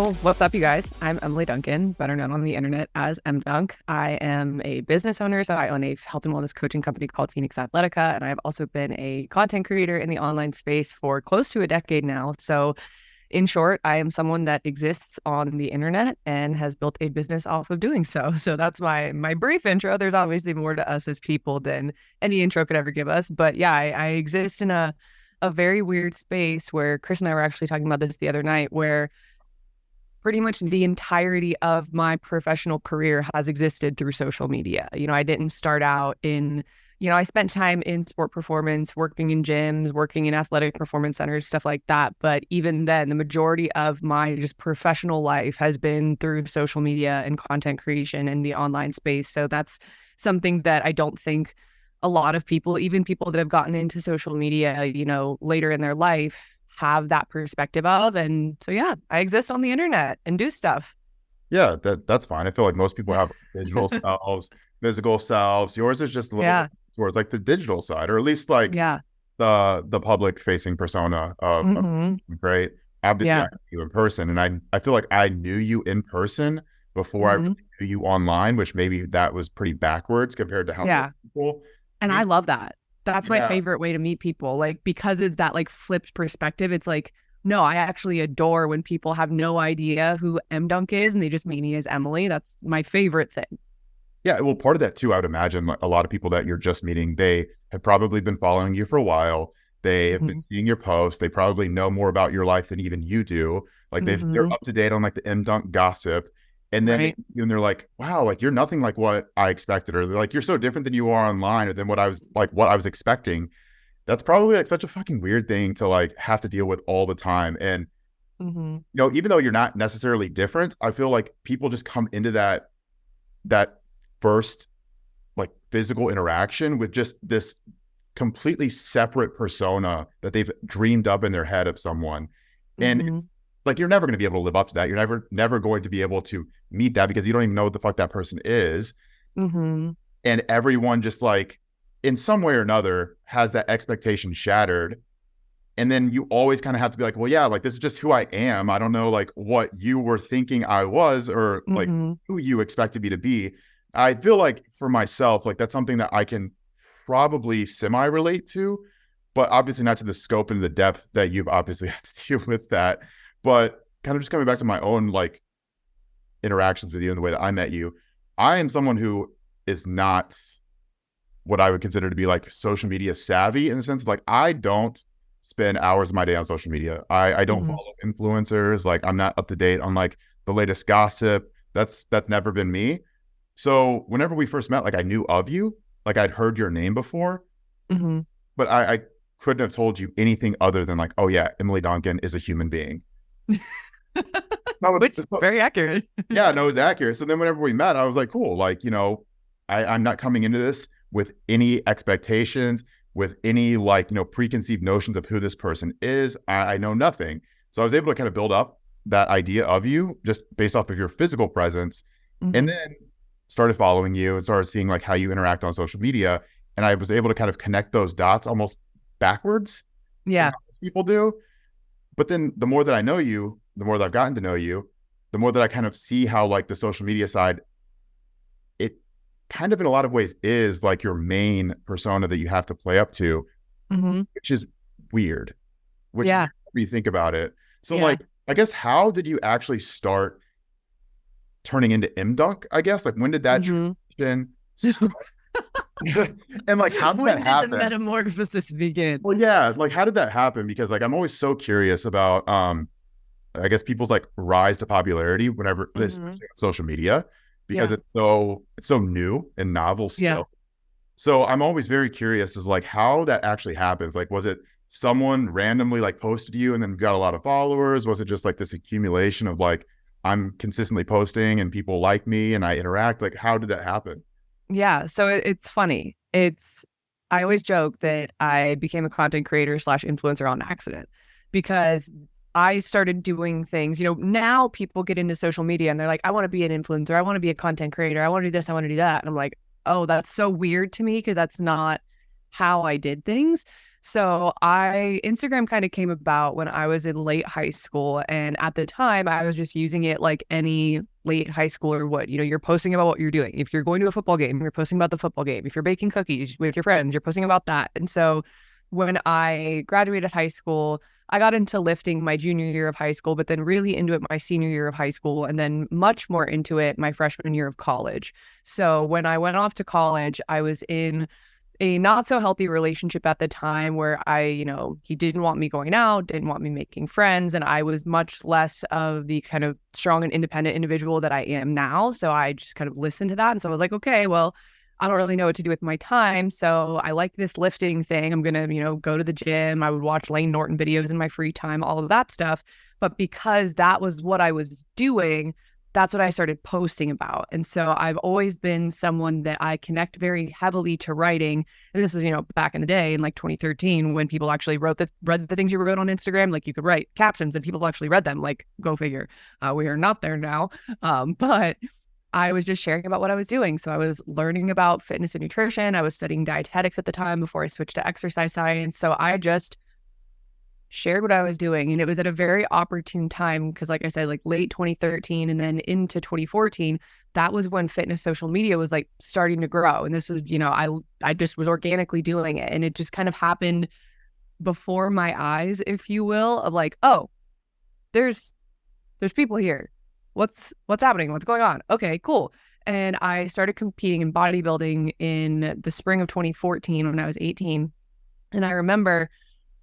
Cool. What's up, you guys? I'm Emily Duncan, better known on the internet as MDunk. I am a business owner, so I own a health and wellness coaching company called Phoenix Athletica, and I've also been a content creator in the online space for close to a decade now. So in short, I am someone that exists on the internet and has built a business off of doing so. So that's my brief intro. There's obviously more to us as people than any intro could ever give us. But yeah, I exist in a very weird space where Chris and I were actually talking about this the other night, where pretty much the entirety of my professional career has existed through social media. I didn't start out I spent time in sport performance, working in gyms, working in athletic performance centers, stuff like that. But even then, the majority of my just professional life has been through social media and content creation in the online space. So that's something that I don't think a lot of people, even people that have gotten into social media, later in their life, have that perspective of. And so, yeah, I exist on the internet and do stuff. Yeah, that's fine. I feel like most people have digital selves, physical selves. Yours is just a little bit towards like the digital side, or at least like the public facing persona of right. Obviously, I knew you in person, and I feel like I knew you in person before I really knew you online, which maybe that was pretty backwards compared to how most people. And I love that. That's my favorite way to meet people. Like, because it's that like flipped perspective. It's like, no, I actually adore when people have no idea who MDunk is and they just meet me as Emily. That's my favorite thing. Yeah, well, part of that too, I would imagine like a lot of people that you're just meeting, they have probably been following you for a while. They have been seeing your posts. They probably know more about your life than even you do. Like they're up to date on like the MDunk gossip. And then they're like, wow, like you're nothing like what I expected. Or they're like, you're so different than you are online or than what I was expecting. That's probably like such a fucking weird thing to like have to deal with all the time. And, even though you're not necessarily different, I feel like people just come into that first like physical interaction with just this completely separate persona that they've dreamed up in their head of someone. And it's like, you're never going to be able to live up to that. You're never going to be able to meet that because you don't even know what the fuck that person is. And everyone just like in some way or another has that expectation shattered. And then you always kind of have to be like, well, yeah, like this is just who I am. I don't know like what you were thinking I was or like who you expected me to be. I feel like for myself, like that's something that I can probably semi-relate to, but obviously not to the scope and the depth that you've obviously had to deal with that. But kind of just coming back to my own like interactions with you and the way that I met you, I am someone who is not what I would consider to be like social media savvy, in the sense of like I don't spend hours of my day on social media. I don't follow influencers. Like I'm not up to date on like the latest gossip. That's never been me. So whenever we first met, like I knew of you, like I'd heard your name before, but I couldn't have told you anything other than like, oh yeah, Emily Duncan is a human being. Which is very accurate. Yeah, no, it's accurate. So then whenever we met, I was like, cool. Like, I'm not coming into this with any expectations, with any like, preconceived notions of who this person is. I know nothing. So I was able to kind of build up that idea of you just based off of your physical presence. And then started following you and started seeing like how you interact on social media. And I was able to kind of connect those dots almost backwards. Yeah. As people do. But then the more that I know you, the more that I've gotten to know you, the more that I kind of see how like the social media side, it kind of in a lot of ways is like your main persona that you have to play up to, which is weird, which is when you think about it. So like, I guess, how did you actually start turning into MDunk, I guess? Like when did that transition start? And like how did that happen? The metamorphosis begin? Well, yeah, like how did that happen? Because like I'm always so curious about I guess people's like rise to popularity whenever this social media, because it's so new and novel still. So I'm always very curious as like how that actually happens. Like was it someone randomly like posted you and then got a lot of followers? Was it just like this accumulation of like I'm consistently posting and people like me and I interact? Like how did that happen? Yeah. So it's funny. I always joke that I became a content creator / influencer on accident, because I started doing things, now people get into social media and they're like, I want to be an influencer. I want to be a content creator. I want to do this. I want to do that. And I'm like, oh, that's so weird to me because that's not how I did things. So Instagram kind of came about when I was in late high school. And at the time, I was just using it like any late high schooler would. You're posting about what you're doing. If you're going to a football game, you're posting about the football game. If you're baking cookies with your friends, you're posting about that. And so when I graduated high school, I got into lifting my junior year of high school, but then really into it my senior year of high school, and then much more into it my freshman year of college. So when I went off to college, I was in a not so healthy relationship at the time where he didn't want me going out, didn't want me making friends. And I was much less of the kind of strong and independent individual that I am now. So I just kind of listened to that. And so I was like, okay, well, I don't really know what to do with my time. So I like this lifting thing. I'm going to, go to the gym. I would watch Lane Norton videos in my free time, all of that stuff. But because that was what I was doing, that's what I started posting about. And so I've always been someone that I connect very heavily to writing. And this was, back in the day in like 2013 when people actually read the things you wrote on Instagram. Like you could write captions and people actually read them. Like, go figure. We are not there now. But I was just sharing about what I was doing. So I was learning about fitness and nutrition. I was studying dietetics at the time before I switched to exercise science. So I just shared what I was doing. And it was at a very opportune time because, like I said, like late 2013 and then into 2014, that was when fitness social media was like starting to grow. And this was, I just was organically doing it. And it just kind of happened before my eyes, if you will, of like, oh, there's people here. What's happening? What's going on? Okay, cool. And I started competing in bodybuilding in the spring of 2014 when I was 18. And I remember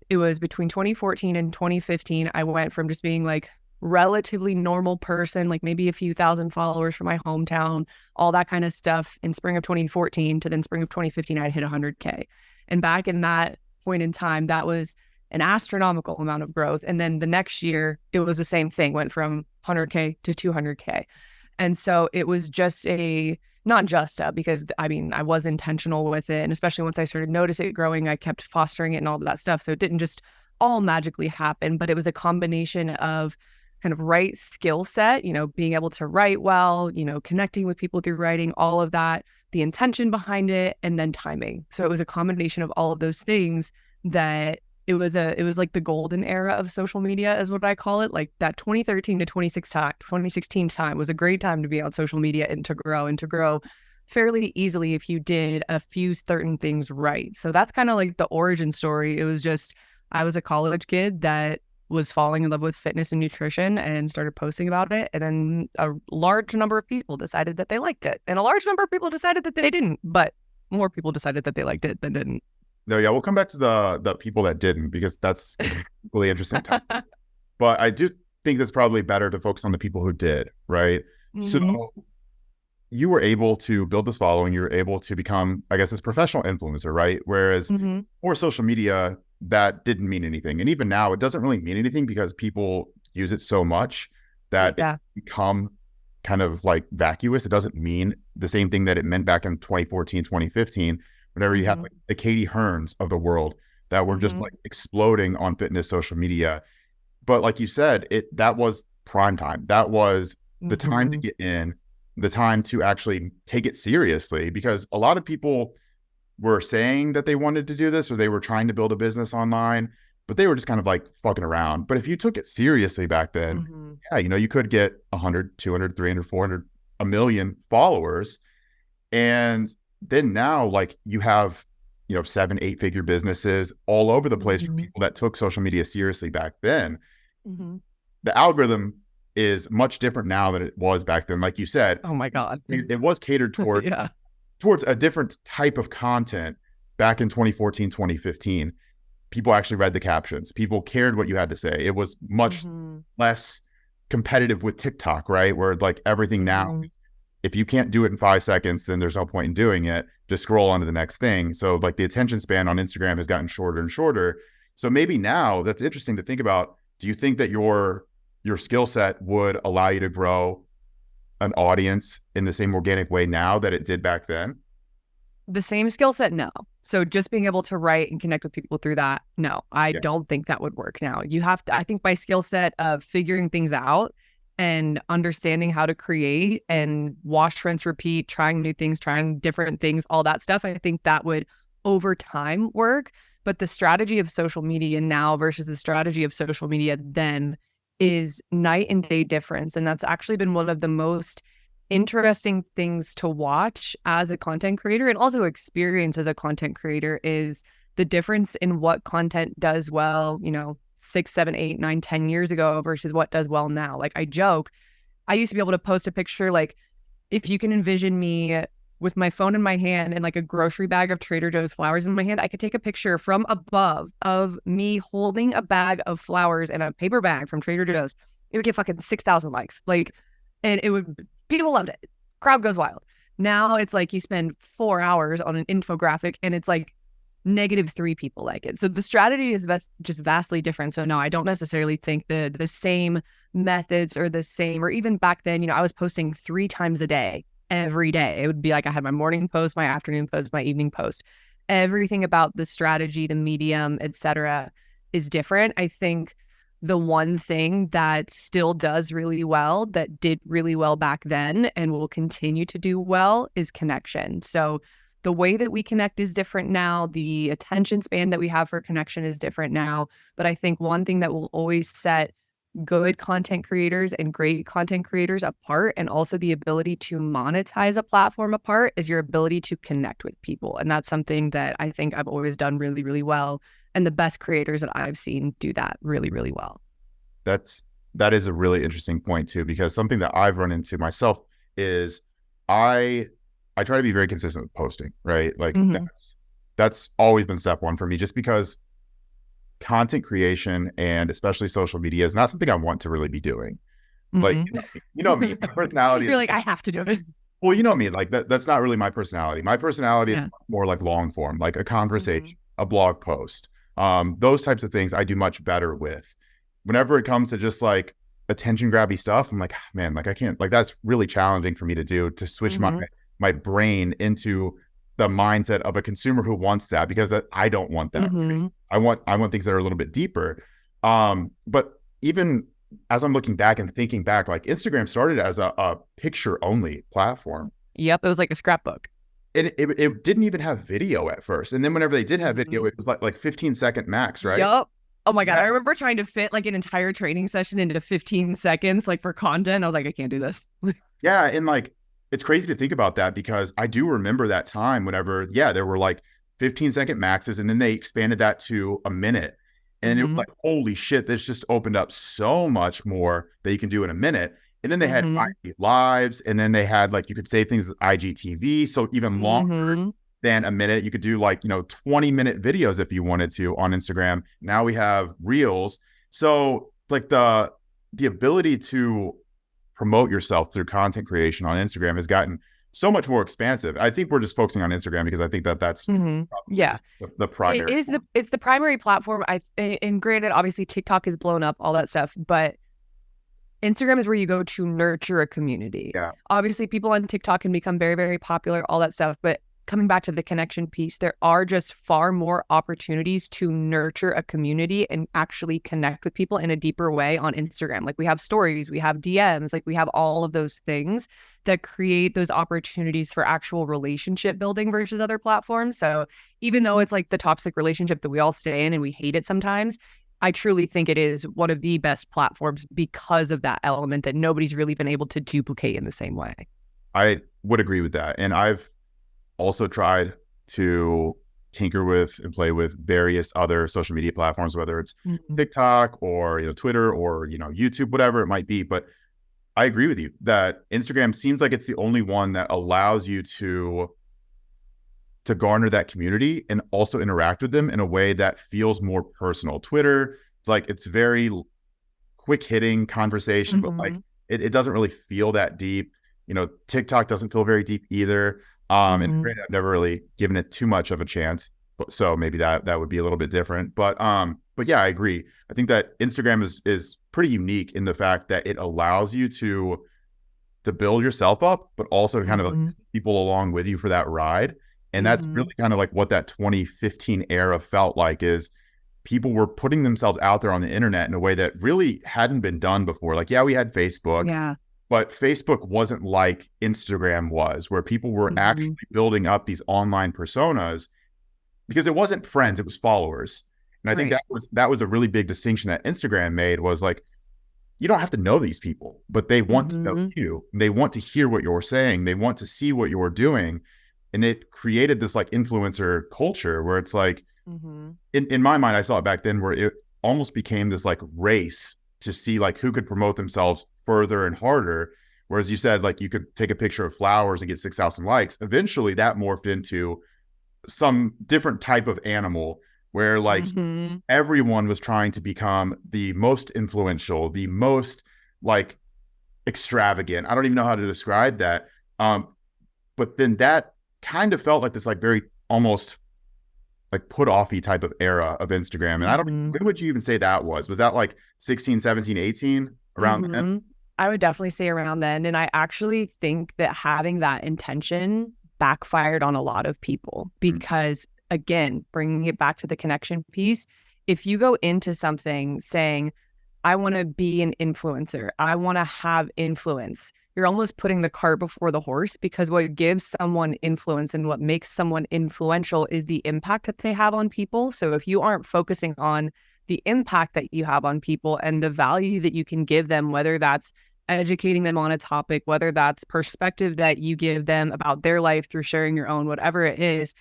it was between 2014 and 2015. I went from just being like relatively normal person, like maybe a few thousand followers from my hometown, all that kind of stuff in spring of 2014 to then spring of 2015, I'd hit 100K. And back in that point in time, that was an astronomical amount of growth. And then the next year, it was the same thing, went from 100K to 200K. And so it was just not just because I was intentional with it. And especially once I started noticing it growing, I kept fostering it and all of that stuff. So it didn't just all magically happen, but it was a combination of kind of right skill set, being able to write well, connecting with people through writing, all of that, the intention behind it, and then timing. So it was a combination of all of those things that it was like the golden era of social media is what I call it. Like that 2013 to 2016 time was a great time to be on social media and to grow fairly easily if you did a few certain things right. So that's kind of like the origin story. It was just, I was a college kid that was falling in love with fitness and nutrition and started posting about it. And then a large number of people decided that they liked it. And a large number of people decided that they didn't, but more people decided that they liked it than didn't. No, yeah, we'll come back to the people that didn't because that's really interesting time. But I do think that's probably better to focus on the people who did, right? Mm-hmm. So you were able to build this following, you were able to become, I guess, this professional influencer, right? Whereas for social media, that didn't mean anything. And even now, it doesn't really mean anything because people use it so much that it's become kind of like vacuous. It doesn't mean the same thing that it meant back in 2014, 2015. Whenever you have like the Katie Hearns of the world that were just like exploding on fitness social media. But like you said, that was prime time. That was the time to get in, the time to actually take it seriously, because a lot of people were saying that they wanted to do this or they were trying to build a business online, but they were just kind of like fucking around. But if you took it seriously back then, you could get 100, 200, 300, 400, a million followers. And then now, like you have, 7, 8-figure businesses all over the place for people that took social media seriously back then. The algorithm is much different now than it was back then. Like you said, oh my God, it was catered towards a different type of content back in 2014, 2015. People actually read the captions. People cared what you had to say. It was much less competitive with TikTok, right? Where like everything now is, if you can't do it in 5 seconds, then there's no point in doing it. Just scroll on to the next thing. So like the attention span on Instagram has gotten shorter and shorter. So maybe now that's interesting to think about. Do you think that your skill set would allow you to grow an audience in the same organic way now that it did back then? The same skill set? No. So just being able to write and connect with people through that? No, I don't think that would work now. You have to, I think my skill set of figuring things out and understanding how to create and wash, rinse, repeat, trying new things, trying different things, all that stuff, I think that would over time work, but the strategy of social media now versus the strategy of social media then is night and day difference. And that's actually been one of the most interesting things to watch as a content creator and also experience as a content creator is the difference in what content does well, 6, 7, 8, 9, 10 years ago versus what does well now. Like I joke, I used to be able to post a picture, like if you can envision me with my phone in my hand and like a grocery bag of Trader Joe's flowers in my hand, I could take a picture from above of me holding a bag of flowers in a paper bag from Trader Joe's. It would get fucking 6,000 likes. And people loved it. Crowd goes wild. Now it's like you spend 4 hours on an infographic and it's like -3 people like it. So the strategy is just vastly different. So no, I don't necessarily think the same methods or the same, or even back then, I was posting 3 times a day, every day. It would be like I had my morning post, my afternoon post, my evening post. Everything about the strategy, the medium, etc., is different. I think the one thing that still does really well, that did really well back then and will continue to do well, is connection. So the way that we connect is different now. The attention span that we have for connection is different now. But I think one thing that will always set good content creators and great content creators apart, and also the ability to monetize a platform apart, is your ability to connect with people. And that's something that I think I've always done really, really well. And the best creators that I've seen do that really, really well. That is a really interesting point too, because something that I've run into myself is I try to be very consistent with posting, right? Like that's always been step one for me, just because content creation and especially social media is not something I want to really be doing. Like, you know me, my personality You're like, I have to do it. Well, you know me, like that's not really my personality. My personality is more like long form, like a conversation, a blog post. Those types of things I do much better with. Whenever it comes to just like attention grabby stuff, I'm like, man, like I can't, like that's really challenging for me to do, to switch my brain into the mindset of a consumer who wants that, because I don't want that. I want things that are a little bit deeper. But even as I'm looking back and thinking back, like Instagram started as a picture only platform. Yep. It was like a scrapbook. It didn't even have video at first. And then whenever they did have video, it was like 15-second max, right? Yep. Oh my God. I remember trying to fit like an entire training session into 15 seconds, like for content. I was like, I can't do this. Yeah. And like, it's crazy to think about that, because I do remember that time whenever, there were like 15-second maxes, and then they expanded that to a minute. And it was like, holy shit, this just opened up so much more that you can do in a minute. And then they had IG lives, and then they had like, you could say things IGTV. So even longer than a minute, you could do like, 20-minute videos if you wanted to on Instagram. Now we have reels. So like the ability to promote yourself through content creation on Instagram has gotten so much more expansive. I think we're just focusing on Instagram because I think that's the primary. It's the primary platform. And granted, obviously TikTok is blown up, all that stuff, but Instagram is where you go to nurture a community. Yeah. Obviously, people on TikTok can become very, very popular, all that stuff, but coming back to the connection piece, there are just far more opportunities to nurture a community and actually connect with people in a deeper way on Instagram. Like we have stories, we have DMs, like we have all of those things that create those opportunities for actual relationship building versus other platforms. So even though it's like the toxic relationship that we all stay in and we hate it sometimes, I truly think it is one of the best platforms because of that element that nobody's really been able to duplicate in the same way. I would agree with that. And I've also tried to tinker with and play with various other social media platforms, whether it's TikTok or Twitter or YouTube, whatever it might be. But I agree with you that Instagram seems like it's the only one that allows you to garner that community and also interact with them in a way that feels more personal. Twitter, it's very quick hitting conversation, but like it doesn't really feel that deep. TikTok doesn't feel very deep either. And granted, I've never really given it too much of a chance, so maybe that would be a little bit different. But yeah, I agree. I think that Instagram is pretty unique in the fact that it allows you to build yourself up, but also to kind of like people along with you for that ride. And that's really kind of like what that 2015 era felt like, is people were putting themselves out there on the internet in a way that really hadn't been done before. Like, yeah, we had Facebook. Yeah. But Facebook wasn't like Instagram was, where people were actually building up these online personas because it wasn't friends, it was followers. And I think Right. that was a really big distinction that Instagram made, was like, you don't have to know these people, but they want to know Mm-hmm. you. They want to hear what you're saying. They want to see what you're doing. And it created this like influencer culture where it's like, Mm-hmm. in my mind, I saw it back then where it almost became this like race to see like who could promote themselves further and harder. Whereas you said like you could take a picture of flowers and get 6,000 likes. Eventually that morphed into some different type of animal where like Mm-hmm. everyone was trying to become the most influential, the most like extravagant. I don't even know how to describe that. But then that kind of felt like this like very almost like put offy type of era of Instagram. And I don't, Mm-hmm. when would you even say that was? Was that like 16, 17, 18 around then? Mm-hmm. I would definitely say around then. And I actually think that having that intention backfired on a lot of people because, again, bringing it back to the connection piece, if you go into something saying, I want to be an influencer, I want to have influence, you're almost putting the cart before the horse, because what gives someone influence and what makes someone influential is the impact that they have on people. So if you aren't focusing on the impact that you have on people and the value that you can give them, whether that's educating them on a topic, whether that's perspective that you give them about their life through sharing your own, whatever it is,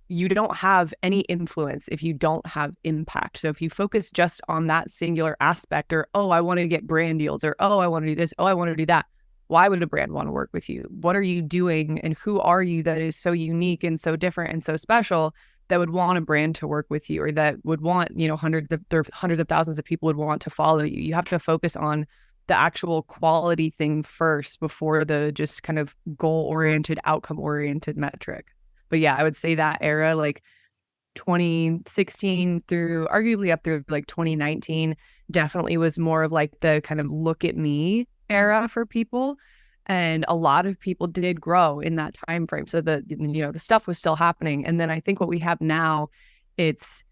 you don't have any influence if you don't have impact. So if you focus just on that singular aspect, or, oh, I want to get brand deals, or, oh, I want to do this, oh, I want to do that, why would a brand want to work with you? What are you doing and who are you that is so unique and so different and so special that would want a brand to work with you, or that would want, hundreds of thousands of people would want to follow you? You have to focus on the actual quality thing first before the just kind of goal-oriented, outcome-oriented metric. But yeah, I would say that era, like 2016 through arguably up through like 2019, definitely was more of like the kind of look at me era for people. And a lot of people did grow in that time frame. So the stuff was still happening. And then I think what we have now, it's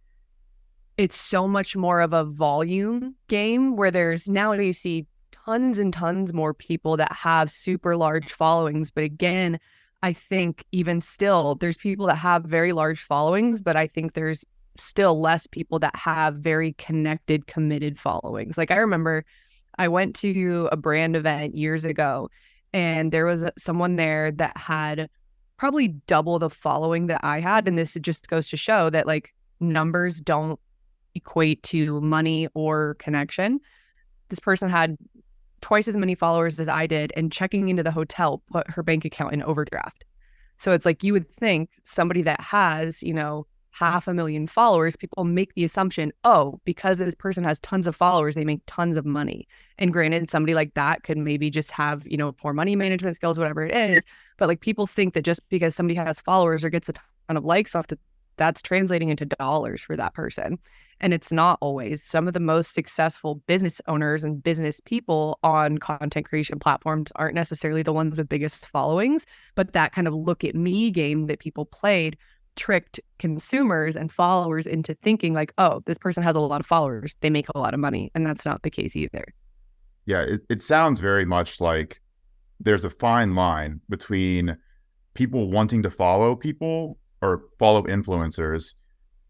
so much more of a volume game where there's now you see tons and tons more people that have super large followings. But again, I think even still, there's people that have very large followings, but I think there's still less people that have very connected, committed followings. Like I remember I went to a brand event years ago, and there was someone there that had probably double the following that I had. And this just goes to show that like numbers don't equate to money or connection. This person had twice as many followers as I did, and checking into the hotel put her bank account in overdraft. So it's like you would think somebody that has, 500,000 followers, people make the assumption, oh, because this person has tons of followers, they make tons of money. And granted, somebody like that could maybe just have, poor money management skills, whatever it is. But like people think that just because somebody has followers or gets a ton of likes off that's translating into dollars for that person. And it's not always. Some of the most successful business owners and business people on content creation platforms aren't necessarily the ones with the biggest followings, but that kind of look at me game that people played tricked consumers and followers into thinking like, oh, this person has a lot of followers, they make a lot of money. And that's not the case either. Yeah, it sounds very much like there's a fine line between people wanting to follow people or follow influencers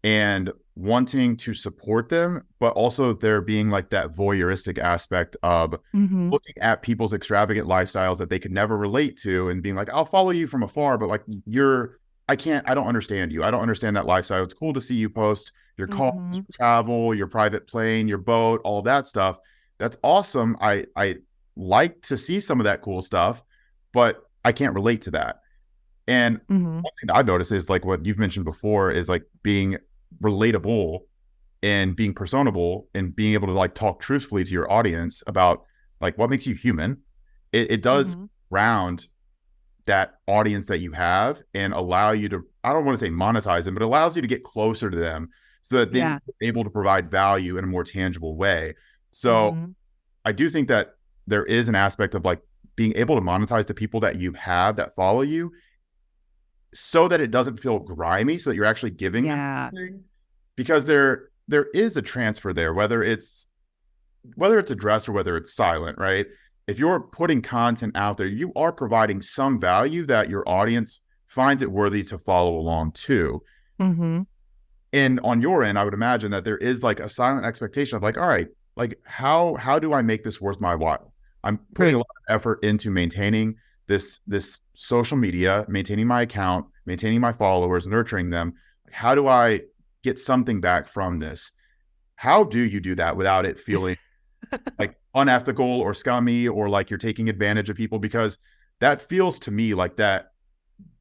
and wanting to support them, but also there being like that voyeuristic aspect of Mm-hmm. looking at people's extravagant lifestyles that they could never relate to and being like, I'll follow you from afar, but like I don't understand you. I don't understand that lifestyle. It's cool to see you post your cars, Mm-hmm. your travel, your private plane, your boat, all that stuff. That's awesome. I like to see some of that cool stuff, but I can't relate to that. And Mm-hmm. one thing that I've noticed is like what you've mentioned before is like being relatable and being personable and being able to like talk truthfully to your audience about like what makes you human. It does Mm-hmm. round that audience that you have and allow you to, I don't want to say monetize them, but it allows you to get closer to them so that then Yeah. you're able to provide value in a more tangible way. So Mm-hmm. I do think that there is an aspect of like being able to monetize the people that you have that follow you so that it doesn't feel grimy, so that you're actually giving them Yeah. something, because there is a transfer there, whether it's addressed or whether it's silent, right? If you're putting content out there, you are providing some value that your audience finds it worthy to follow along to. Mm-hmm. And on your end, I would imagine that there is like a silent expectation of like, all right, like how do I make this worth my while? I'm putting a Right. lot of effort into maintaining this social media, maintaining my account, maintaining my followers, nurturing them. How do I get something back from this? How do you do that without it feeling like unethical or scummy or like you're taking advantage of people? Because that feels to me like that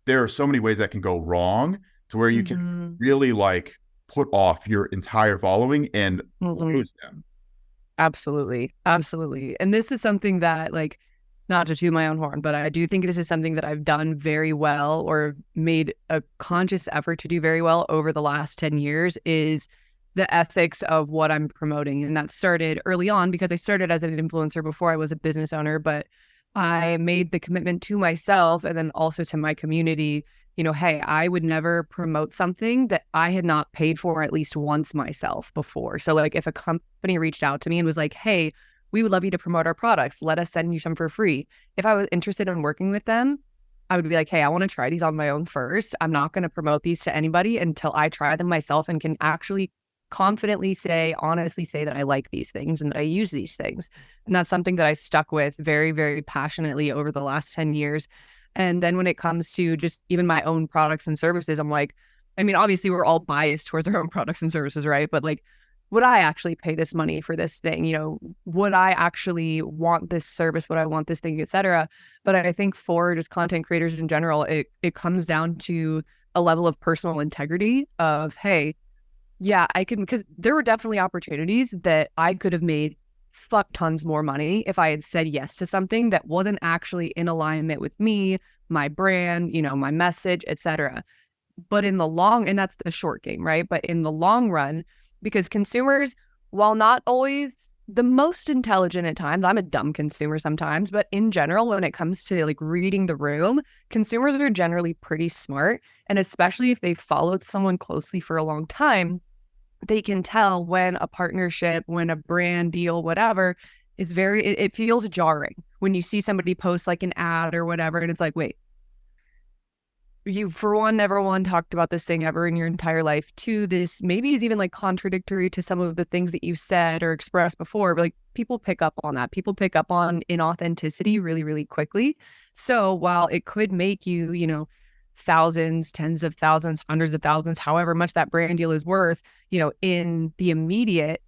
there are so many ways that can go wrong to where you can Mm-hmm. really like put off your entire following and Mm-hmm. lose them. Absolutely. Absolutely. And this is something that, like, not to toot my own horn, but I do think this is something that I've done very well or made a conscious effort to do very well over the last 10 years is the ethics of what I'm promoting. And that started early on because I started as an influencer before I was a business owner, but I made the commitment to myself and then also to my community, hey, I would never promote something that I had not paid for at least once myself before. So like if a company reached out to me and was like, hey, we would love you to promote our products. Let us send you some for free. If I was interested in working with them, I would be like, hey, I want to try these on my own first. I'm not going to promote these to anybody until I try them myself and can actually confidently say, honestly say that I like these things and that I use these things. And that's something that I stuck with very, very passionately over the last 10 years. And then when it comes to just even my own products and services, I'm like, I mean, obviously we're all biased towards our own products and services, right? But like, would I actually pay this money for this thing? Would I actually want this service? Would I want this thing, et cetera? But I think for just content creators in general, it comes down to a level of personal integrity of, hey, yeah, I can, because there were definitely opportunities that I could have made fuck tons more money if I had said yes to something that wasn't actually in alignment with me, my brand, my message, etc. But in the long, and that's the short game, right? But in the long run, because consumers, while not always the most intelligent at times, I'm a dumb consumer sometimes, but in general, when it comes to like reading the room, consumers are generally pretty smart. And especially if they've followed someone closely for a long time, they can tell when a partnership, when a brand deal, whatever, is it feels jarring when you see somebody post like an ad or whatever. And it's like, wait, you, for one, never one talked about this thing ever in your entire life. Two, this maybe is even like contradictory to some of the things that you said or expressed before. But like people pick up on that. People pick up on inauthenticity really, really quickly. So while it could make you, thousands, tens of thousands, hundreds of thousands, however much that brand deal is worth, in the immediate,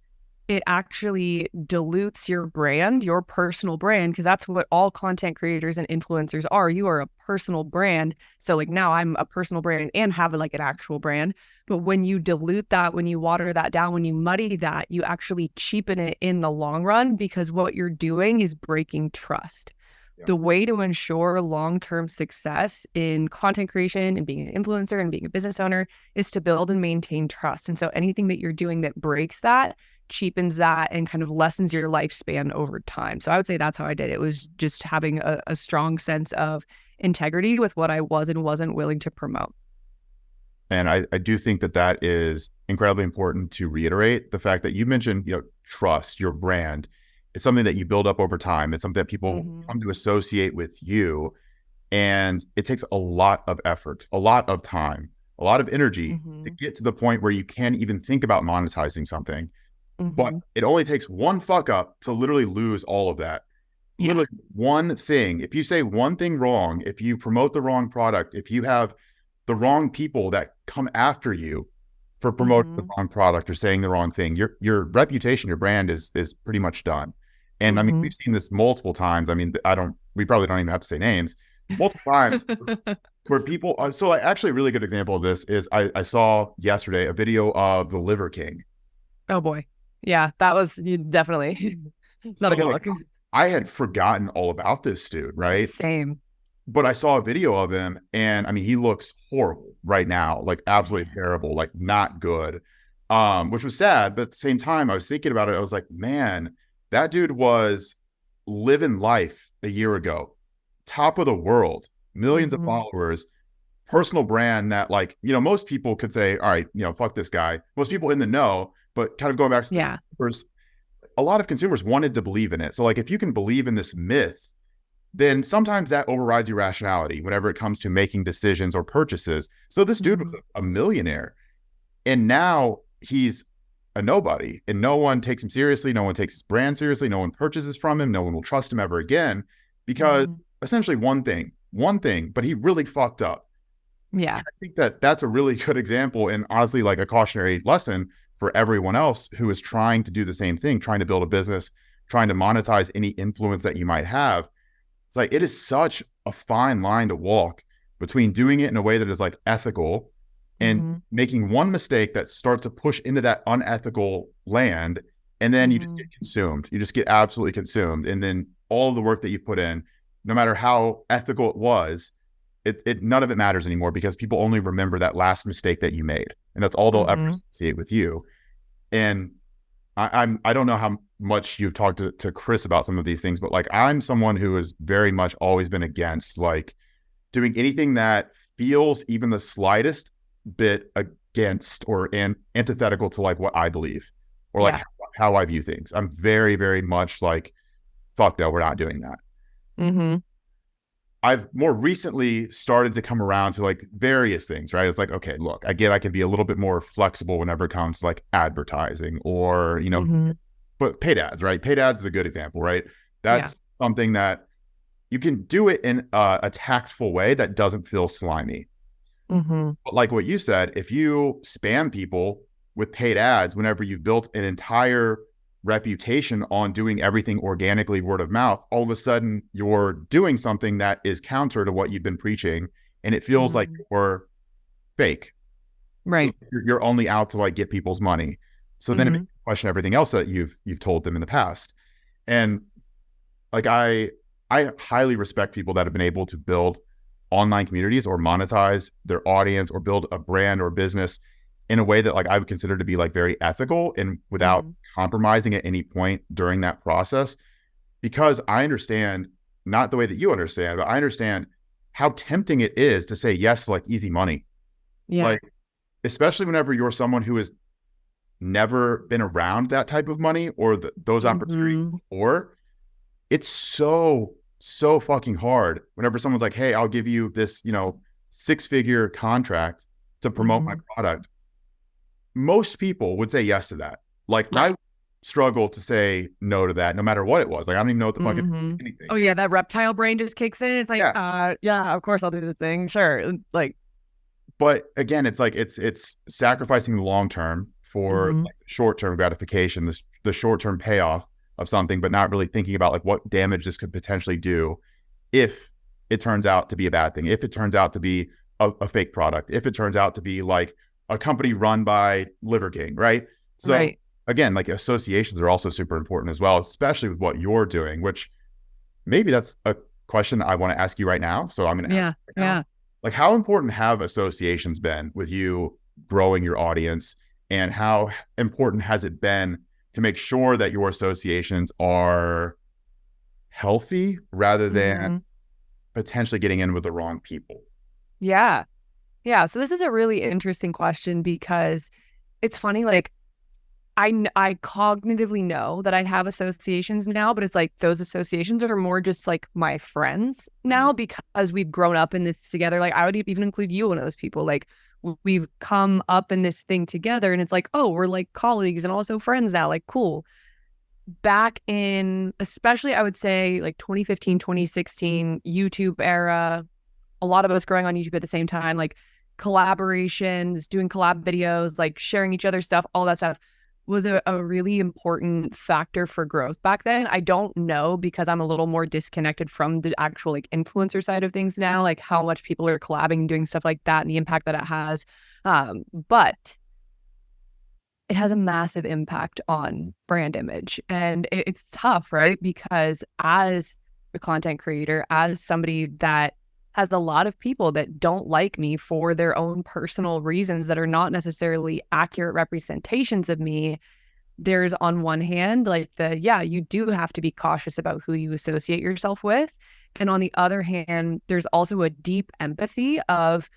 it actually dilutes your brand, your personal brand, because that's what all content creators and influencers are. You are a personal brand. So like now I'm a personal brand and have like an actual brand. But when you dilute that, when you water that down, when you muddy that, you actually cheapen it in the long run because what you're doing is breaking trust. Yeah. The way to ensure long-term success in content creation and being an influencer and being a business owner is to build and maintain trust. And so anything that you're doing that breaks that cheapens that and kind of lessens your lifespan over time. So I would say that's how I did it. It was just having a strong sense of integrity with what I was and wasn't willing to promote. And I do think that that is incredibly important to reiterate the fact that you mentioned, trust, your brand. It's something that you build up over time. It's something that people come to associate with you. And it takes a lot of effort, a lot of time, a lot of energy to get to the point where you can't even think about monetizing something. But it only takes one fuck up to literally lose all of that. Yeah. Literally one thing. If you say one thing wrong, if you promote the wrong product, if you have the wrong people that come after you for promoting the wrong product or saying the wrong thing, your reputation, your brand is pretty much done. And I mean, we've seen this multiple times. I mean, we probably don't even have to say names. Multiple times where people, so actually a really good example of this is I saw yesterday a video of the Liver King. Oh boy. Yeah, that was definitely not a good look. I had forgotten all about this dude, right? Same. But I saw a video of him and I mean, he looks horrible right now, like absolutely terrible, like not good, which was sad. But at the same time, I was thinking about it. I was like, man, that dude was living life a year ago, top of the world, millions of followers, personal brand that like, most people could say, all right, fuck this guy. Most people in the know, but kind of going back to the numbers, a lot of consumers wanted to believe in it. So like, if you can believe in this myth, then sometimes that overrides your rationality whenever it comes to making decisions or purchases. So this dude was a millionaire. And now he's a nobody, and no one takes him seriously. No one takes his brand seriously. No one purchases from him. No one will trust him ever again because essentially one thing, but he really fucked up. Yeah. And I think that that's a really good example, and honestly, like a cautionary lesson for everyone else who is trying to do the same thing, trying to build a business, trying to monetize any influence that you might have. It's like, it is such a fine line to walk between doing it in a way that is like ethical and making one mistake that starts to push into that unethical land. And then you just get consumed. You just get absolutely consumed. And then all of the work that you put in, no matter how ethical it was, it none of it matters anymore because people only remember that last mistake that you made. And that's all they'll ever associate with you. And I don't know how much you've talked to Chris about some of these things, but like, I'm someone who has very much always been against like doing anything that feels even the slightest bit against or antithetical to like what I believe or like how I view things. I'm very, very much like, fuck no, we're not doing that. I've more recently started to come around to like various things, right? It's like, okay, look, I get I can be a little bit more flexible whenever it comes to like advertising or, you know, but paid ads, right? Paid ads is a good example, right? That's something that you can do it in a tactful way that doesn't feel slimy. But like what you said, if you spam people with paid ads whenever you've built an entire reputation on doing everything organically, word of mouth, all of a sudden you're doing something that is counter to what you've been preaching, and it feels like you're fake. Right. So you're only out to like get people's money. So then it makes you question everything else that you've told them in the past. And like I highly respect people that have been able to build online communities or monetize their audience or build a brand or business in a way that like I would consider to be like very ethical and without compromising at any point during that process, because I understand, not the way that you understand, but I understand how tempting it is to say yes to like easy money. Like, especially whenever you're someone who has never been around that type of money or those opportunities before. It's so fucking hard whenever someone's like, hey, I'll give you this, you know, 6-figure contract to promote my product. Most people would say yes to that. Like, I struggle to say no to that no matter what it was. Like, I don't even know what the fuck anything. Oh yeah, that reptile brain just kicks in. It's like, yeah, of course I'll do this thing. Sure. Like, but again, it's like it's sacrificing the long term for like short-term gratification, the short-term payoff of something, but not really thinking about like what damage this could potentially do if it turns out to be a bad thing, if it turns out to be a fake product, if it turns out to be like a company run by Liver King, right? So again, like associations are also super important as well, especially with what you're doing, which maybe that's a question I want to ask you right now. So I'm going to ask right now. Like, how important have associations been with you growing your audience, and how important has it been to make sure that your associations are healthy rather than potentially getting in with the wrong people? Yeah. So this is a really interesting question because it's funny, like I cognitively know that I have associations now, but it's like those associations are more just like my friends now because we've grown up in this together. Like I would even include you, one of those people. Like we've come up in this thing together, and it's like, oh, we're like colleagues and also friends now. Like, cool. Back in, especially I would say like 2015, 2016 YouTube era, a lot of us growing on YouTube at the same time, like collaborations, doing collab videos, like sharing each other's stuff, all that stuff was a really important factor for growth back then. I don't know, because I'm a little more disconnected from the actual like influencer side of things now, like how much people are collabing and doing stuff like that and the impact that it has. But it has a massive impact on brand image. And it's tough, right? Because as a content creator, as somebody that has a lot of people that don't like me for their own personal reasons that are not necessarily accurate representations of me, there's on one hand, like you do have to be cautious about who you associate yourself with. And on the other hand, there's also a deep empathy of,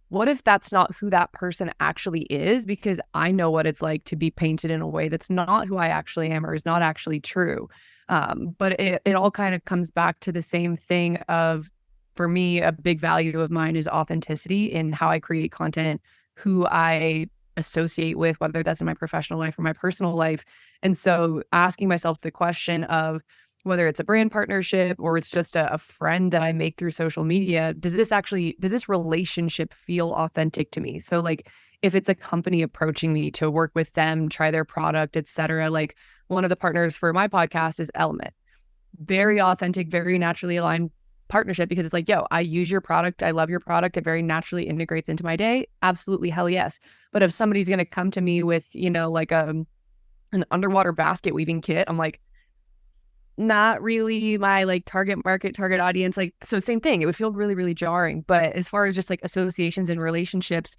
what if that's not who that person actually is? Because I know what it's like to be painted in a way that's not who I actually am or is not actually true. But it all kind of comes back to the same thing of, for me, a big value of mine is authenticity in how I create content, who I associate with, whether that's in my professional life or my personal life. And so asking myself the question of whether it's a brand partnership or it's just a friend that I make through social media, does this relationship feel authentic to me? So like if it's a company approaching me to work with them, try their product, etc. Like one of the partners for my podcast is Element. Very authentic, very naturally aligned partnership because it's like, yo, I use your product. I love your product. It very naturally integrates into my day. Absolutely. Hell yes. But if somebody's going to come to me with, like an underwater basket weaving kit, I'm like, not really my like target market, target audience. Like, so same thing. It would feel really, really jarring. But as far as just like associations and relationships,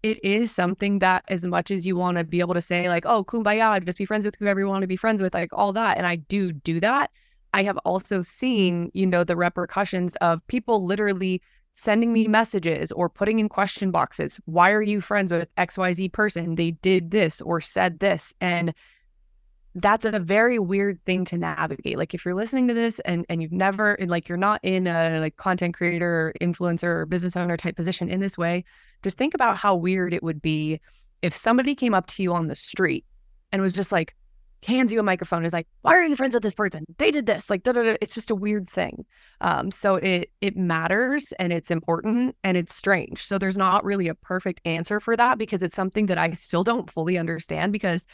it is something that as much as you want to be able to say like, oh, kumbaya, just be friends with whoever you want to be friends with, like all that. And I do that. I have also seen, the repercussions of people literally sending me messages or putting in question boxes. Why are you friends with XYZ person? They did this or said this. And that's a very weird thing to navigate. Like if you're listening to this and you've never, and like you're not in a like content creator or influencer or business owner type position in this way, just think about how weird it would be if somebody came up to you on the street and was just like, hands you a microphone and is like, why are you friends with this person? They did this, like, da, da, da. It's just a weird thing. So it matters and it's important and it's strange. So there's not really a perfect answer for that because it's something that I still don't fully understand because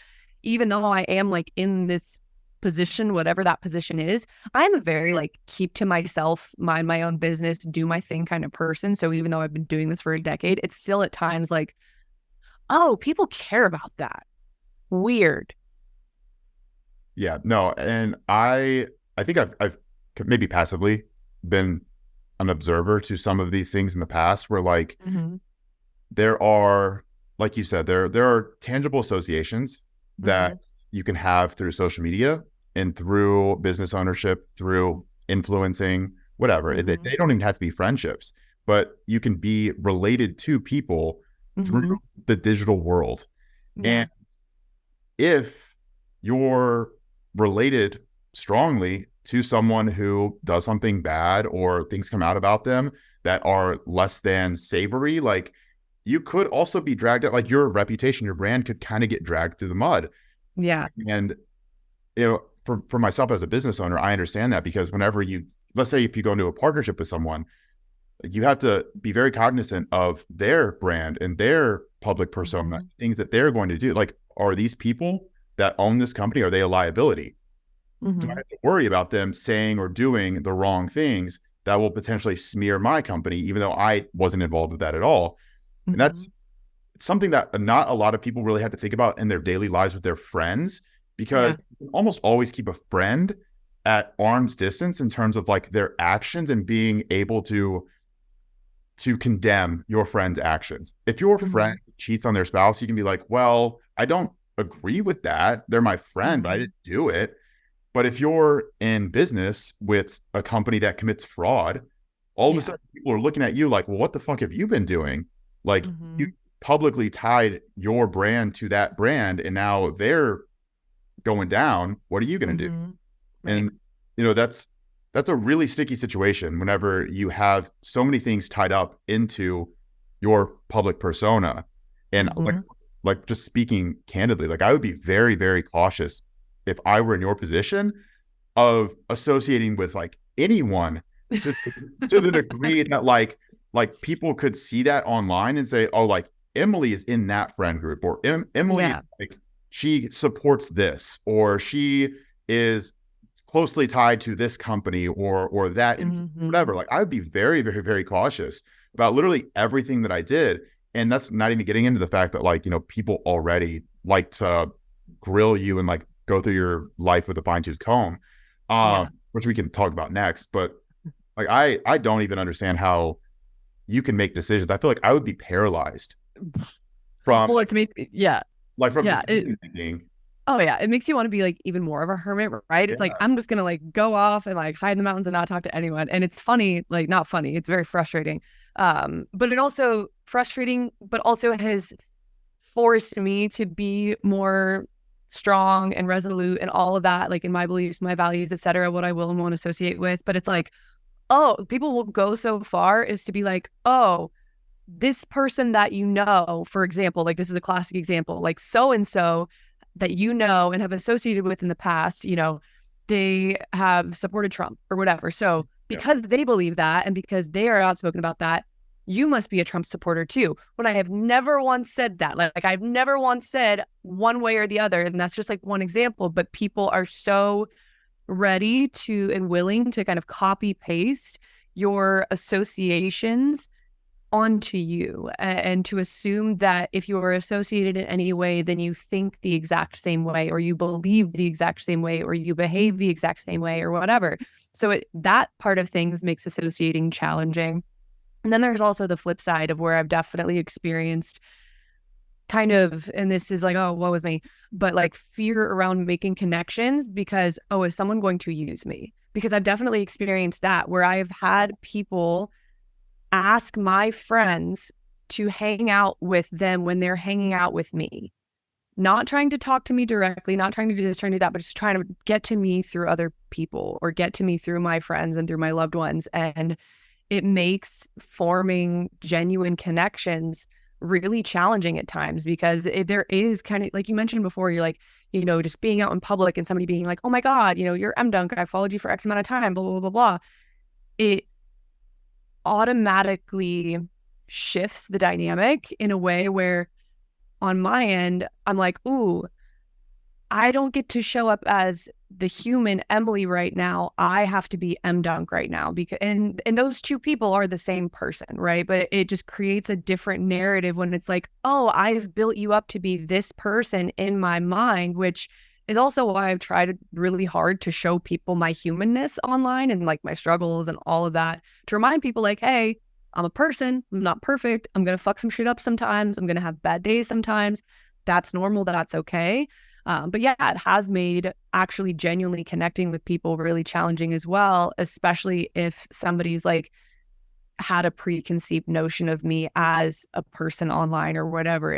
even though I am like in this position, whatever that position is, I'm a very like keep to myself, mind my own business, do my thing kind of person. So even though I've been doing this for a decade, it's still at times like, oh, people care about that. Weird. Yeah, no, and I think I've maybe passively been an observer to some of these things in the past where like there are, like you said, there are tangible associations that you can have through social media and through business ownership, through influencing, whatever. They don't even have to be friendships, but you can be related to people through the digital world. Yeah. And if you're related strongly to someone who does something bad or things come out about them that are less than savory, like you could also be dragged out, like your reputation, your brand could kind of get dragged through the mud. Yeah. And, for myself as a business owner, I understand that because whenever let's say if you go into a partnership with someone, you have to be very cognizant of their brand and their public persona, things that they're going to do. Like, are these people that own this company, are they a liability? Do I have to worry about them saying or doing the wrong things that will potentially smear my company, even though I wasn't involved with that at all? And that's something that not a lot of people really have to think about in their daily lives with their friends, because you can almost always keep a friend at arm's distance in terms of like their actions and being able to condemn your friend's actions. If your friend cheats on their spouse, you can be like, well, I don't agree with that. They're my friend, but I didn't do it. But if you're in business with a company that commits fraud, all of a sudden people are looking at you like, well, what the fuck have you been doing? Like you publicly tied your brand to that brand and now they're going down. What are you going to do? And, that's a really sticky situation whenever you have so many things tied up into your public persona. And like just speaking candidly, like I would be very, very cautious if I were in your position of associating with like anyone to the degree that like people could see that online and say, oh, like Emily is in that friend group, or Emily, like she supports this, or she is closely tied to this company or that, whatever. Like I would be very, very, very cautious about literally everything that I did. And that's not even getting into the fact that like, people already like to grill you and like go through your life with a fine-tooth comb, which we can talk about next. But like, I don't even understand how you can make decisions. I feel like I would be paralyzed from, well, it's made, like from decision making. Oh yeah, it makes you want to be like even more of a hermit, right? It's like I'm just gonna like go off and like hide in the mountains and not talk to anyone. And it's funny, like not funny. It's very frustrating. But it also frustrating, but also has forced me to be more strong and resolute and all of that, like in my beliefs, my values, etc., what I will and won't associate with. But it's like, oh, people will go so far as to be like, oh, this person that you know, for example, like this is a classic example, like so and so that you know and have associated with in the past, they have supported Trump or whatever. So Yeah. because they believe that and because they are outspoken about that, you must be a Trump supporter too. When I have never once said that, like I've never once said one way or the other. And that's just like one example, but people are so ready to and willing to kind of copy paste your associations onto you and to assume that if you are associated in any way, then you think the exact same way, or you believe the exact same way, or you behave the exact same way, or whatever. So that part of things makes associating challenging. And then there's also the flip side of where I've definitely experienced kind of, and this is like, oh, woe is me, but like fear around making connections because, oh, is someone going to use me? Because I've definitely experienced that where I've had people ask my friends to hang out with them when they're hanging out with me. Not trying to talk to me directly, not trying to do this, trying to do that, but just trying to get to me through other people or get to me through my friends and through my loved ones. And it makes forming genuine connections really challenging at times because there is kind of, like you mentioned before, you're like, just being out in public and somebody being like, oh my God, you're MDunk, I followed you for X amount of time, blah, blah, blah, blah. It automatically shifts the dynamic in a way where on my end, I'm like, ooh, I don't get to show up as the human Emily right now. I have to be M Dunk right now because and those two people are the same person, right? But it just creates a different narrative when it's like, oh, I've built you up to be this person in my mind, which is also why I've tried really hard to show people my humanness online and like my struggles and all of that to remind people like, hey, I'm a person. I'm not perfect. I'm going to fuck some shit up sometimes. I'm going to have bad days sometimes. That's normal. That's okay. But yeah, it has made actually genuinely connecting with people really challenging as well, especially if somebody's like had a preconceived notion of me as a person online or whatever.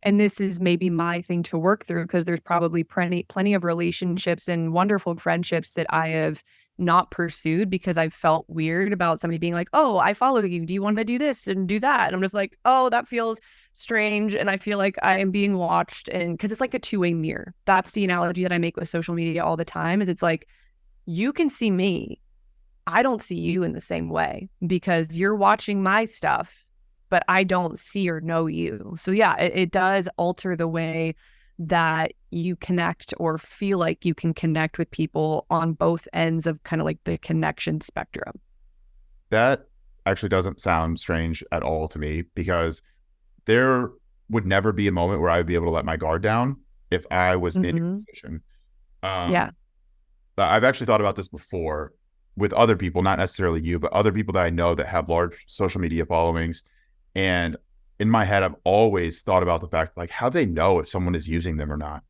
And this is maybe my thing to work through because there's probably plenty of relationships and wonderful friendships that I have not pursued because I've felt weird about somebody being like, oh, I follow you. Do you want to do this and do that? And I'm just like, oh, that feels strange. And I feel like I am being watched. And because it's like a two-way mirror. That's the analogy that I make with social media all the time is it's like, you can see me. I don't see you in the same way because you're watching my stuff, but I don't see or know you. So yeah, it does alter the way that you connect or feel like you can connect with people on both ends of kind of like the connection spectrum. That actually doesn't sound strange at all to me because there would never be a moment where I would be able to let my guard down if I was in your position. Yeah. I've actually thought about this before with other people, not necessarily you, but other people that I know that have large social media followings. And in my head, I've always thought about the fact, like, how do they know if someone is using them or not?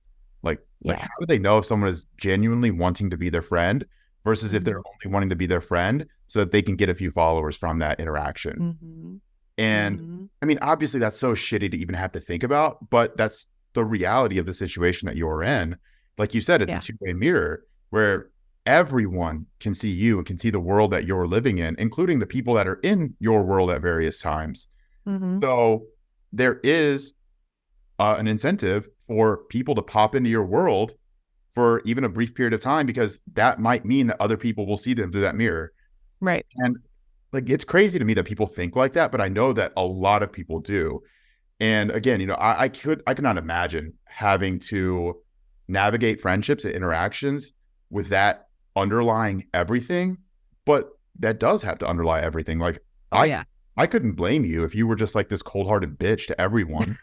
Like how do they know if someone is genuinely wanting to be their friend versus if they're only wanting to be their friend so that they can get a few followers from that interaction? And I mean, obviously that's so shitty to even have to think about, but that's the reality of the situation that you're in. Like you said, it's a two-way mirror where everyone can see you and can see the world that you're living in, including the people that are in your world at various times. So there is an incentive for people to pop into your world for even a brief period of time, because that might mean that other people will see them through that mirror. Right. And like, it's crazy to me that people think like that, but I know that a lot of people do. And again, you know, I could not imagine having to navigate friendships and interactions with that underlying everything, but that does have to underlie everything. Like, I couldn't blame you if you were just like this cold-hearted bitch to everyone.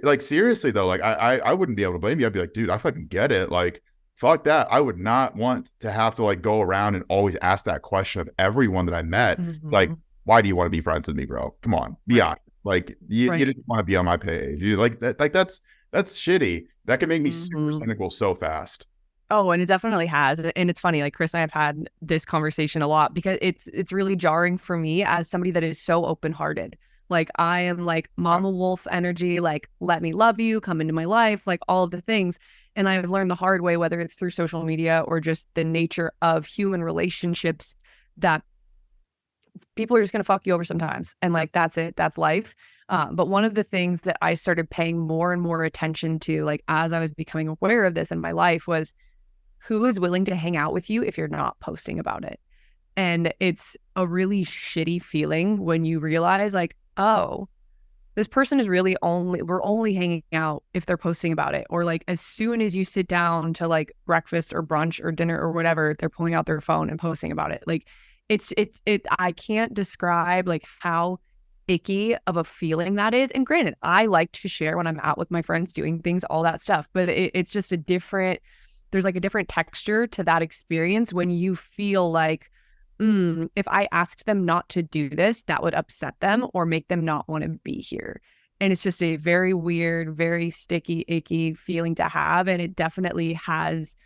Like, seriously though, like I wouldn't be able to blame you. I'd be like, dude, I fucking get it. Like, fuck that. I would not want to have to like go around and always ask that question of everyone that I met. Like, why do you want to be friends with me, bro? Come on, be honest. Like, you didn't want to be on my page. You like that? Like, that's shitty. That can make me super cynical so fast. Oh, and it definitely has. And it's funny, like Chris and I have had this conversation a lot because it's really jarring for me as somebody that is so open-hearted. Like, I am like mama wolf energy, like, let me love you, come into my life, like all of the things. And I've learned the hard way, whether it's through social media or just the nature of human relationships, that people are just going to fuck you over sometimes. And like, that's it. That's life. But one of the things that I started paying more and more attention to, like, as I was becoming aware of this in my life, was who is willing to hang out with you if you're not posting about it. And it's a really shitty feeling when you realize, like, oh, this person is really we're only hanging out if they're posting about it. Or like, as soon as you sit down to like breakfast or brunch or dinner or whatever, they're pulling out their phone and posting about it. Like, I can't describe like how icky of a feeling that is. And granted, I like to share when I'm out with my friends doing things, all that stuff, but it's just there's like a different texture to that experience when you feel like, if I asked them not to do this, that would upset them or make them not want to be here. And it's just a very weird, very sticky, icky feeling to have. And it definitely has,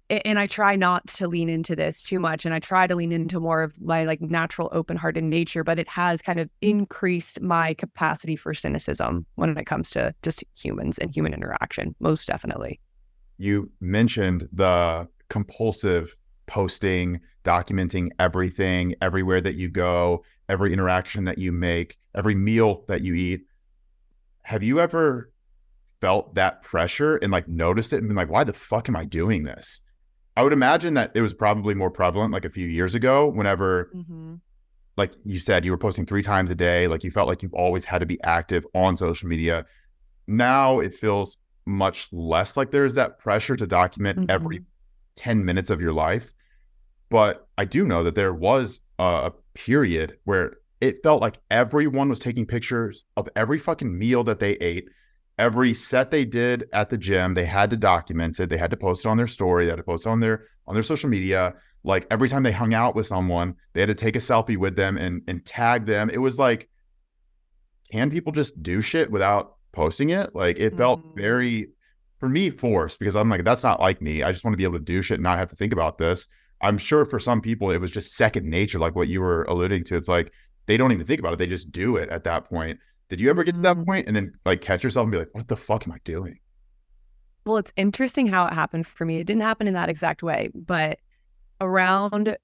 and I try not to lean into this too much. And I try to lean into more of my like natural open-hearted nature, but it has kind of increased my capacity for cynicism when it comes to just humans and human interaction, most definitely. You mentioned the compulsive posting, documenting everything, everywhere that you go, every interaction that you make, every meal that you eat. Have you ever felt that pressure and like noticed it and been like, why the fuck am I doing this? I would imagine that it was probably more prevalent like a few years ago, whenever, like you said, you were posting 3 times a day, like you felt like you've always had to be active on social media. Now it feels much less like there's that pressure to document every 10 minutes of your life. But I do know that there was a period where it felt like everyone was taking pictures of every fucking meal that they ate, every set they did at the gym. They had to document it. They had to post it on their story. They had to post it on their social media. Like every time they hung out with someone, they had to take a selfie with them and tag them. It was like, can people just do shit without posting it? Like it felt very, for me, forced, because I'm like, that's not like me. I just want to be able to do shit and not have to think about this. I'm sure for some people it was just second nature, like what you were alluding to. It's like they don't even think about it. They just do it at that point. Did you ever get to that point and then like catch yourself and be like, what the fuck am I doing? Well, it's interesting how it happened for me. It didn't happen in that exact way, but around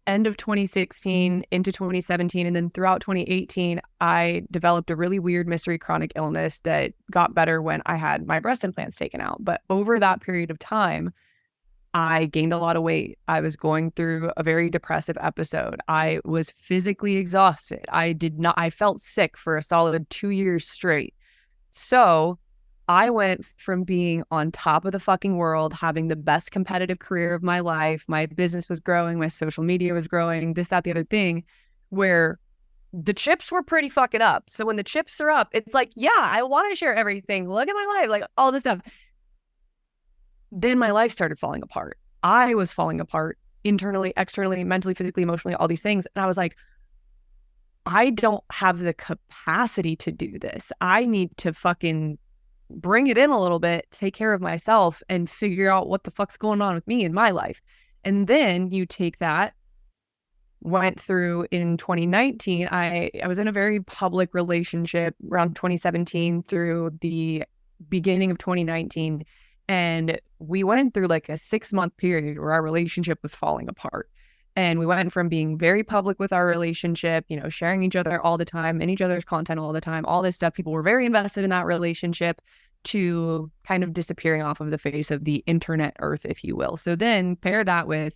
end of 2016 into 2017, and then throughout 2018, I developed a really weird mystery chronic illness that got better when I had my breast implants taken out. But over that period of time, I gained a lot of weight. I was going through a very depressive episode. I was physically exhausted. I felt sick for a solid 2 years straight. So I went from being on top of the fucking world, having the best competitive career of my life. My business was growing. My social media was growing, this, that, the other thing, where the chips were pretty fucking up. So when the chips are up, it's like, yeah, I want to share everything. Look at my life, like all this stuff. Then my life started falling apart. I was falling apart internally, externally, mentally, physically, emotionally, all these things. And I was like, I don't have the capacity to do this. I need to fucking bring it in a little bit, take care of myself, and figure out what the fuck's going on with me in my life. And then you take that, went through in 2019, I was in a very public relationship around 2017 through the beginning of 2019. And we went through like a 6-month period where our relationship was falling apart. And we went from being very public with our relationship, sharing each other all the time, and each other's content all the time, all this stuff. People were very invested in that relationship, to kind of disappearing off of the face of the internet earth, if you will. So then pair that with,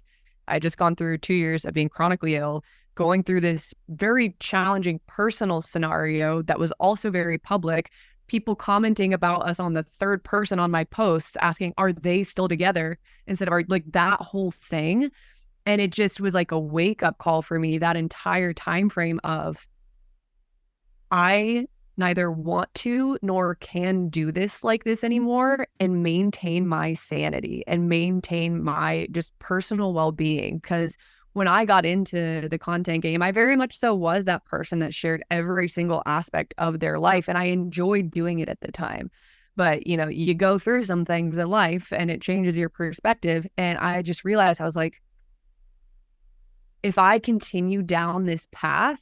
I just gone through 2 years of being chronically ill, going through this very challenging personal scenario that was also very public, people commenting about us on the third person on my posts, asking, are they still together? Instead of like that whole thing. And it just was like a wake up call for me, that entire time frame of, I neither want to nor can do this like this anymore and maintain my sanity and maintain my just personal well-being. Because when I got into the content game, I very much so was that person that shared every single aspect of their life, and I enjoyed doing it at the time. But, you go through some things in life and it changes your perspective. And I just realized, I was like, if I continue down this path,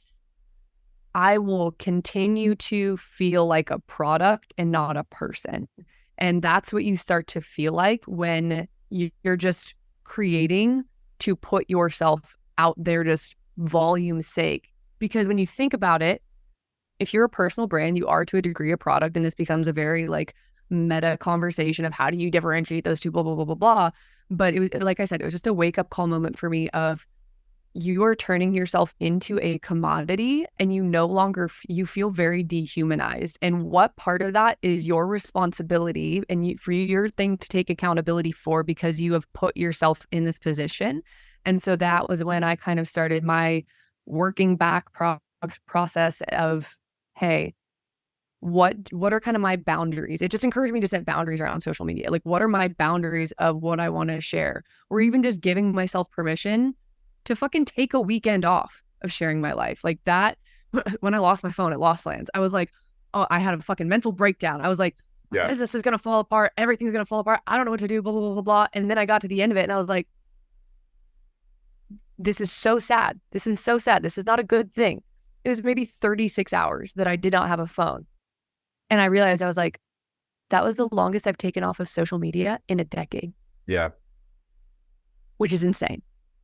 I will continue to feel like a product and not a person. And that's what you start to feel like when you're just creating to put yourself out there, just volume's sake. Because when you think about it, if you're a personal brand, you are to a degree a product, and this becomes a very like meta conversation of how do you differentiate those two, blah, blah, blah, blah, blah. But it was, like I said, it was just a wake up call moment for me of you are turning yourself into a commodity, and you no longer, you feel very dehumanized. And what part of that is your responsibility and for your thing to take accountability for, because you have put yourself in this position. And so that was when I kind of started my working back process of, hey, what are kind of my boundaries? It just encouraged me to set boundaries around social media. Like, what are my boundaries of what I want to share? Or even just giving myself permission to fucking take a weekend off of sharing my life. Like that, when I lost my phone at Lost Lands, I was like, oh, I had a fucking mental breakdown. I was like, Yeah. business is going to fall apart. Everything's going to fall apart. I don't know what to do, blah, blah, blah, blah, blah. And then I got to the end of it and I was like, this is so sad. This is so sad. This is not a good thing. It was maybe 36 hours that I did not have a phone. And I realized, I was like, that was the longest I've taken off of social media in a decade. Yeah. Which is insane.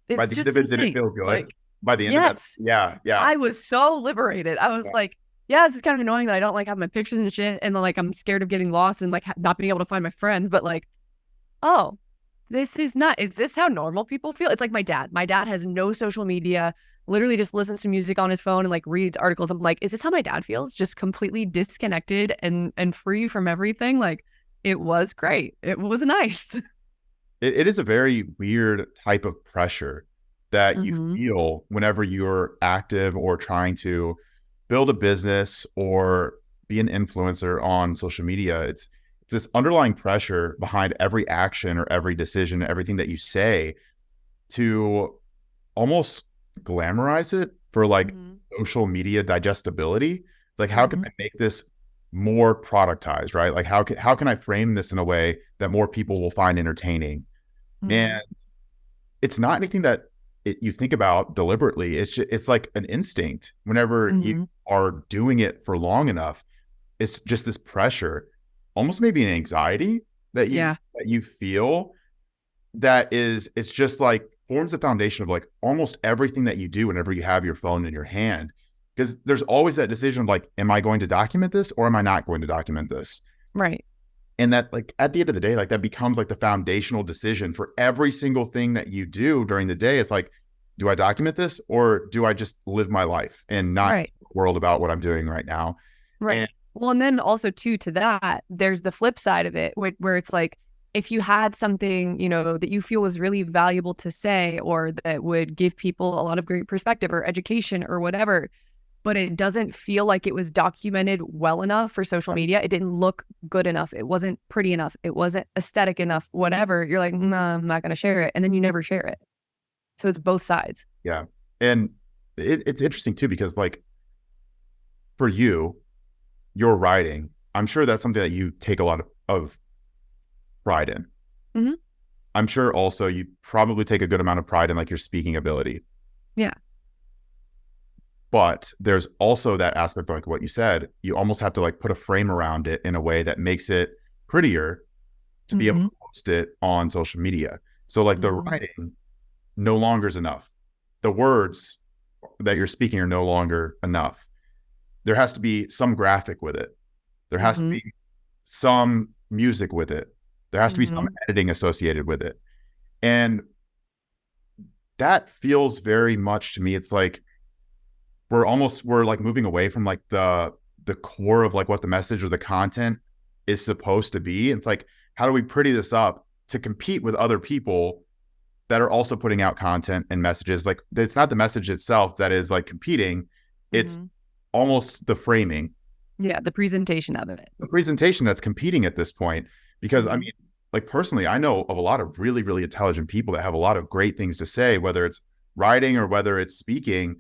By the end of it, did it feel good? Like, by the end of that, yeah. I was so liberated. I was like, yeah, this is kind of annoying that I don't like have my pictures and shit, and then like I'm scared of getting lost and like not being able to find my friends. But like, oh, this is not. Is this how normal people feel? It's like my dad. My dad has no social media. Literally just listens to music on his phone and like reads articles. I'm like, is this how my dad feels? Just completely disconnected and free from everything. Like, it was great. It was nice. It is a very weird type of pressure that you feel whenever you're active or trying to build a business or be an influencer on social media. It's this underlying pressure behind every action or every decision, everything that you say, to almost glamorize it for like social media digestibility. It's like, how can I make this more productized, right? Like, how can I frame this in a way that more people will find entertaining? And it's not anything that you think about deliberately. It's like an instinct. Whenever you are doing it for long enough, it's just this pressure, almost maybe an anxiety that you feel, that it's just like forms the foundation of like almost everything that you do whenever you have your phone in your hand. Because there's always that decision of like, am I going to document this or am I not going to document this? Right. And that, like, at the end of the day, like, that becomes like the foundational decision for every single thing that you do during the day. It's like, do I document this or do I just live my life and not world about what I'm doing right now? Right. Well, and then also too, to that, there's the flip side of it where it's like, if you had something, you know, that you feel was really valuable to say, or that would give people a lot of great perspective or education or whatever, but it doesn't feel like it was documented well enough for social media. It didn't look good enough. It wasn't pretty enough. It wasn't aesthetic enough, whatever. You're like, nah, I'm not going to share it. And then you never share it. So it's both sides. Yeah. And it's interesting too, because like for you, your writing, I'm sure that's something that you take a lot of pride in. I'm sure also you probably take a good amount of pride in like your speaking ability. Yeah. But there's also that aspect, like what you said, you almost have to like put a frame around it in a way that makes it prettier to be able to post it on social media. So like the writing no longer is enough. The words that you're speaking are no longer enough. There has to be some graphic with it. There has to be some music with it. There has to be some editing associated with it. And that feels very much to me, it's like we're like moving away from like the core of like what the message or the content is supposed to be. It's like, how do we pretty this up to compete with other people that are also putting out content and messages? Like, it's not the message itself that is like competing. It's almost the framing. Yeah, the presentation of it. The presentation that's competing at this point. Because I mean, like personally, I know of a lot of really, really intelligent people that have a lot of great things to say, whether it's writing or whether it's speaking.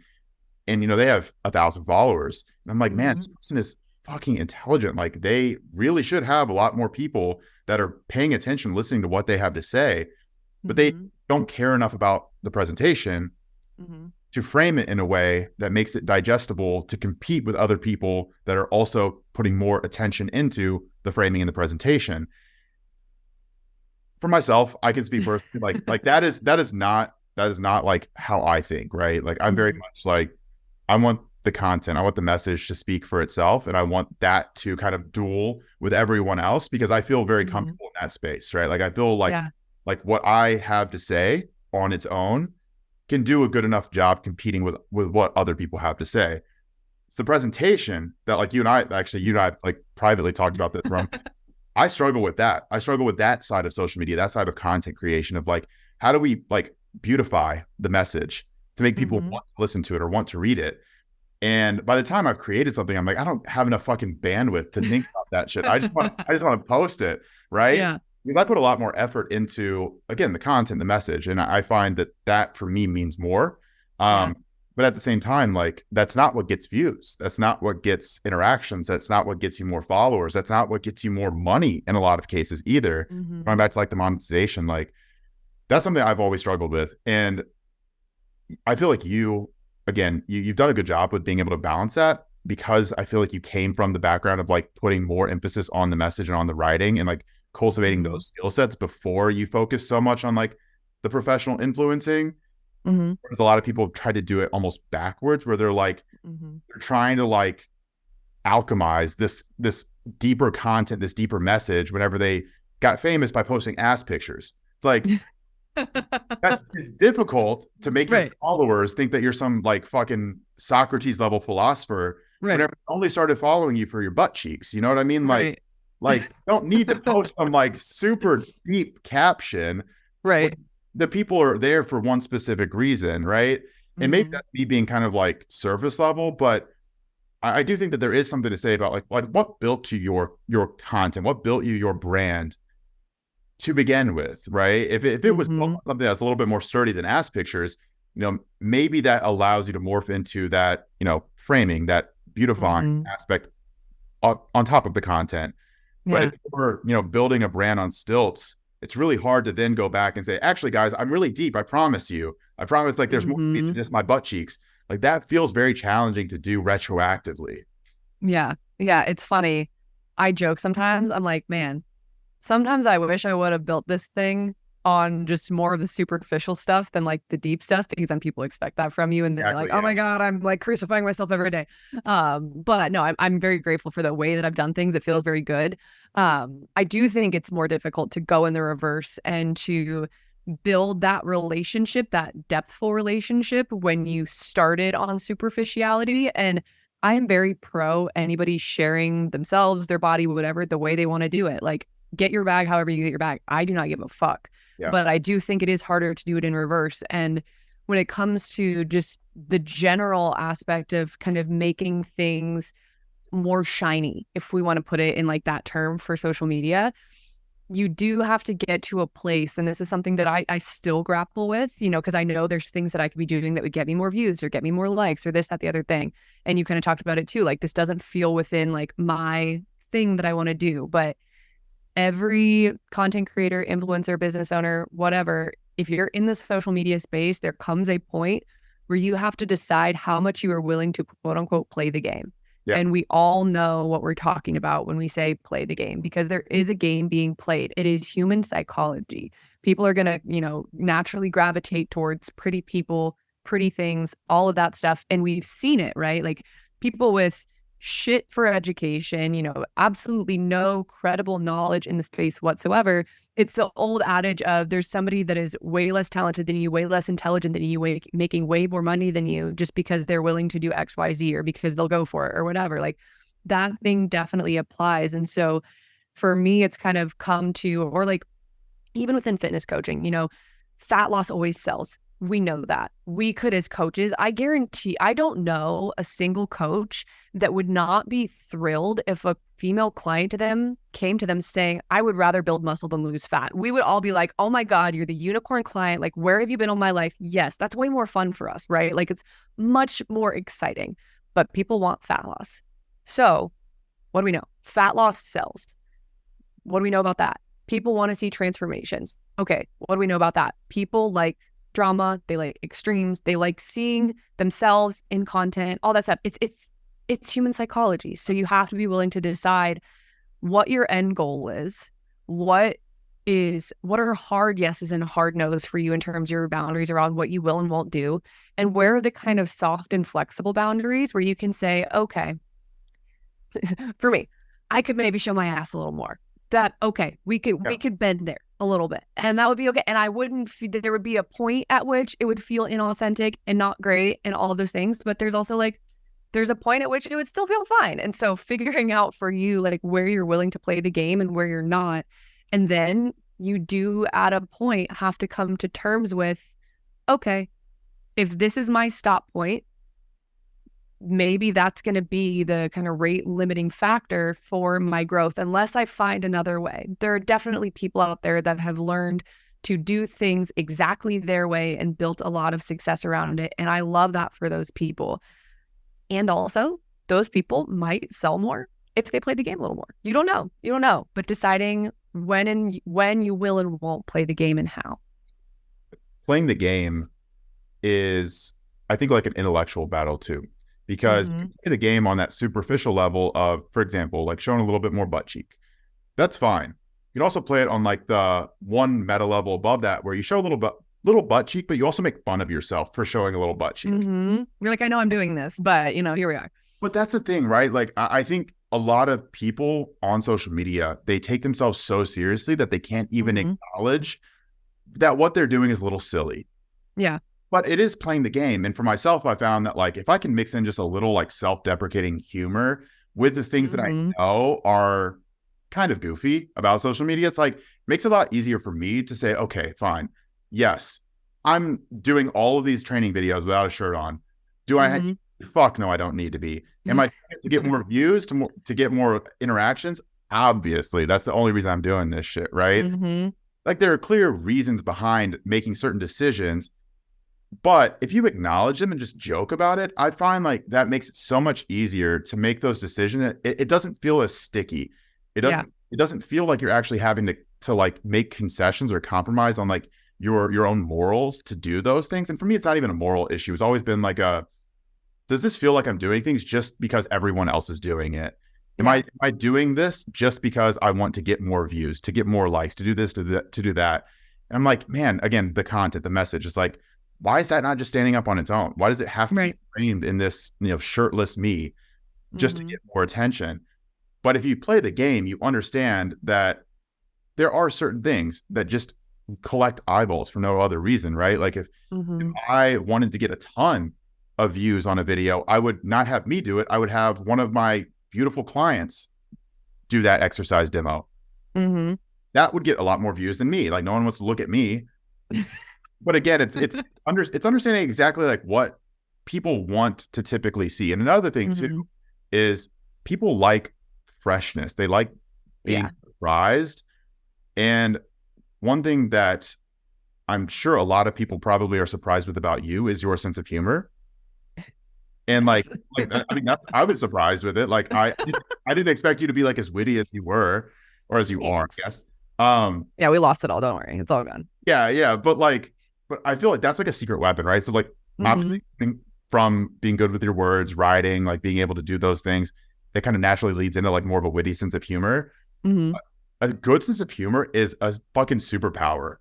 And, you know, they have 1,000 followers. And I'm like, man, this person is fucking intelligent. Like, they really should have a lot more people that are paying attention, listening to what they have to say, but they don't care enough about the presentation to frame it in a way that makes it digestible to compete with other people that are also putting more attention into the framing and the presentation. For myself, I can speak personally, like that is not that is not like how I think, right? Like I'm very Mhm. much like, I want the content, I want the message to speak for itself, and I want that to kind of duel with everyone else because I feel very Mhm. comfortable in that space, right? Like I feel Yeah. like what I have to say on its own can do a good enough job competing with what other people have to say. It's the presentation that like you and I like privately talked about this, Rum. I struggle with that. I struggle with that side of social media, that side of content creation of like, how do we like beautify the message to make people Mhm. want to listen to it or want to read it? And by the time I've created something, I'm like, I don't have enough fucking bandwidth to think about that shit. I just want to post it, right? Yeah. Because I put a lot more effort into, again, the content, the message, and I find that that for me means more. Yeah. But at the same time, like that's not what gets views. That's not what gets interactions. That's not what gets you more followers. That's not what gets you more money in a lot of cases either. Going Mhm. back to like the monetization, like that's something I've always struggled with. And I feel like you've done a good job with being able to balance that because I feel like you came from the background of like putting more emphasis on the message and on the writing and like cultivating Mhm. those skill sets before you focus so much on like the professional influencing. Mhm. Whereas a lot of people have tried to do it almost backwards where they're like, Mhm. they're trying to like alchemize this deeper content, this deeper message whenever they got famous by posting ass pictures. It's like, that's it's difficult to make your Right. followers think that you're some like fucking Socrates level philosopher Right. whenever they only started following you for your butt cheeks. You know what I mean? Right. Like don't need to post some like super deep caption when Right. the people are there for one specific reason, right? And maybe Mhm. that's me being kind of like surface level, but I do think that there is something to say about like what built you your content, what built you your brand to begin with, right? If it was Mhm. something that's a little bit more sturdy than ass pictures, maybe that allows you to morph into that, framing, that beautifying Mhm. aspect on top of the content. But if Yeah. we're, building a brand on stilts, it's really hard to then go back and say, actually, guys, I'm really deep. I promise you. I promise like there's more to me than Mhm. just my butt cheeks. Like that feels very challenging to do retroactively. Yeah. Yeah. It's funny. I joke sometimes. I'm like, man, sometimes I wish I would have built this thing on just more of the superficial stuff than like the deep stuff because then people expect that from you and they're like, Exactly. oh Yeah. my God, I'm like crucifying myself every day. But no, I'm very grateful for the way that I've done things. It feels very good. I do think it's more difficult to go in the reverse and to build that relationship, that depthful relationship when you started on superficiality. And I am very pro anybody sharing themselves, their body, whatever, the way they want to do it. Like, get your bag however you get your bag. I do not give a fuck. Yeah. But I do think it is harder to do it in reverse. And when it comes to just the general aspect of kind of making things more shiny, if we want to put it in like that term for social media, you do have to get to a place, and this is something that I still grapple with, because I know there's things that I could be doing that would get me more views or get me more likes or this, that, the other thing. And you kind of talked about it too. Like, this doesn't feel within like my thing that I want to do. But every content creator, influencer, business owner, whatever, if you're in the social media space, there comes a point where you have to decide how much you are willing to quote unquote play the game. Yeah. And we all know what we're talking about when we say play the game, because there is a game being played. It is human psychology. People are going to, naturally gravitate towards pretty people, pretty things, all of that stuff. And we've seen it, right? Like people with shit for education, absolutely no credible knowledge in the space whatsoever. It's the old adage of there's somebody that is way less talented than you, way less intelligent than you, making way more money than you just because they're willing to do XYZ or because they'll go for it or whatever. Like that thing definitely applies. And so for me, it's kind of come to, or like even within fitness coaching, fat loss always sells. We know that. We could, as coaches, I guarantee, I don't know a single coach that would not be thrilled if a female client to them came to them saying, I would rather build muscle than lose fat. We would all be like, oh my God, you're the unicorn client. Like, where have you been all my life? Yes, that's way more fun for us, right? Like, it's much more exciting, but people want fat loss. So, what do we know? Fat loss sells. What do we know about that? People want to see transformations. Okay, what do we know about that? People like drama, they like extremes, they like seeing themselves in content, all that stuff. It's human psychology. So you have to be willing to decide what your end goal is, what is what are hard yeses and hard nos for you in terms of your boundaries around what you will and won't do, and where are the kind of soft and flexible boundaries where you can say, okay, for me, I could maybe show my ass a little more. That okay, we could bend there a little bit, and that would be okay. And I wouldn't. There would be a point at which it would feel inauthentic and not great, and all of those things. But there's also like, there's a point at which it would still feel fine. And so figuring out for you like where you're willing to play the game and where you're not, and then you do at a point have to come to terms with, okay, if this is my stop point, maybe that's going to be the kind of rate limiting factor for my growth unless I find another way. There are definitely people out there that have learned to do things exactly their way and built a lot of success around it. And I love that for those people. And also, those people might sell more if they play the game a little more. You don't know. You don't know. But deciding when you will and won't play the game and how. Playing the game is, I think, like an intellectual battle too. Because you play the game on that superficial level of, for example, like showing a little bit more butt cheek. That's fine. You can also play it on like the one meta level above that where you show a little butt cheek, but you also make fun of yourself for showing a little butt cheek. You're like, I know I'm doing this, but you know, here we are. But that's the thing, right? Like I think a lot of people on social media, they take themselves so seriously that they can't even acknowledge that what they're doing is a little silly. Yeah. But it is playing the game. And for myself, I found that like, if I can mix in just a little like self-deprecating humor with the things that I know are kind of goofy about social media, it's like, makes it a lot easier for me to say, okay, fine. Yes, I'm doing all of these training videos without a shirt on. Do I, fuck no, I don't need to be. Am I trying to get more views, to get more interactions? Obviously, that's the only reason I'm doing this shit, right? Like there are clear reasons behind making certain decisions. But if you acknowledge them and just joke about it, I find like that makes it so much easier to make those decisions. It doesn't feel as sticky. It doesn't feel like you're actually having to like make concessions or compromise on like your own morals to do those things. And for me, it's not even a moral issue. It's always been like does this feel like I'm doing things just because everyone else is doing it? Am I doing this just because I want to get more views, to get more likes, to do this, to do that? And I'm like, man, again, the content, the message is like, why is that not just standing up on its own? Why does it have to be framed in this, shirtless me just to get more attention? But if you play the game, you understand that there are certain things that just collect eyeballs for no other reason, right? Like if I wanted to get a ton of views on a video, I would not have me do it. I would have one of my beautiful clients do that exercise demo. That would get a lot more views than me. Like no one wants to look at me. But again, it's understanding exactly like what people want to typically see. And another thing too is people like freshness. They like being surprised. And one thing that I'm sure a lot of people probably are surprised with about you is your sense of humor. And like I mean, I was surprised with it. Like I didn't expect you to be like as witty as you were, or as you are, I guess. Yeah, we lost it all. Don't worry, it's all gone. Yeah, but I feel like that's like a secret weapon, right? So like from being good with your words, writing, like being able to do those things, it kind of naturally leads into like more of a witty sense of humor. A good sense of humor is a fucking superpower.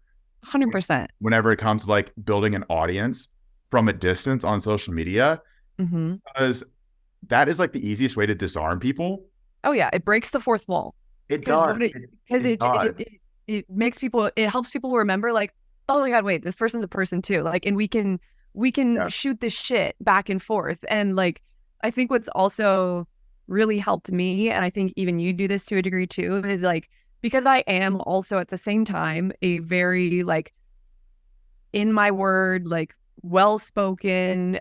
100%. Whenever it comes to like building an audience from a distance on social media, because that is like the easiest way to disarm people. Oh yeah, it breaks the fourth wall. It does. Because it makes people, it helps people remember like, oh my God, wait, this person's a person too. Like, and we can shoot this shit back and forth. And like, I think what's also really helped me, and I think even you do this to a degree too, is like, because I am also at the same time a very like in my word, like well-spoken,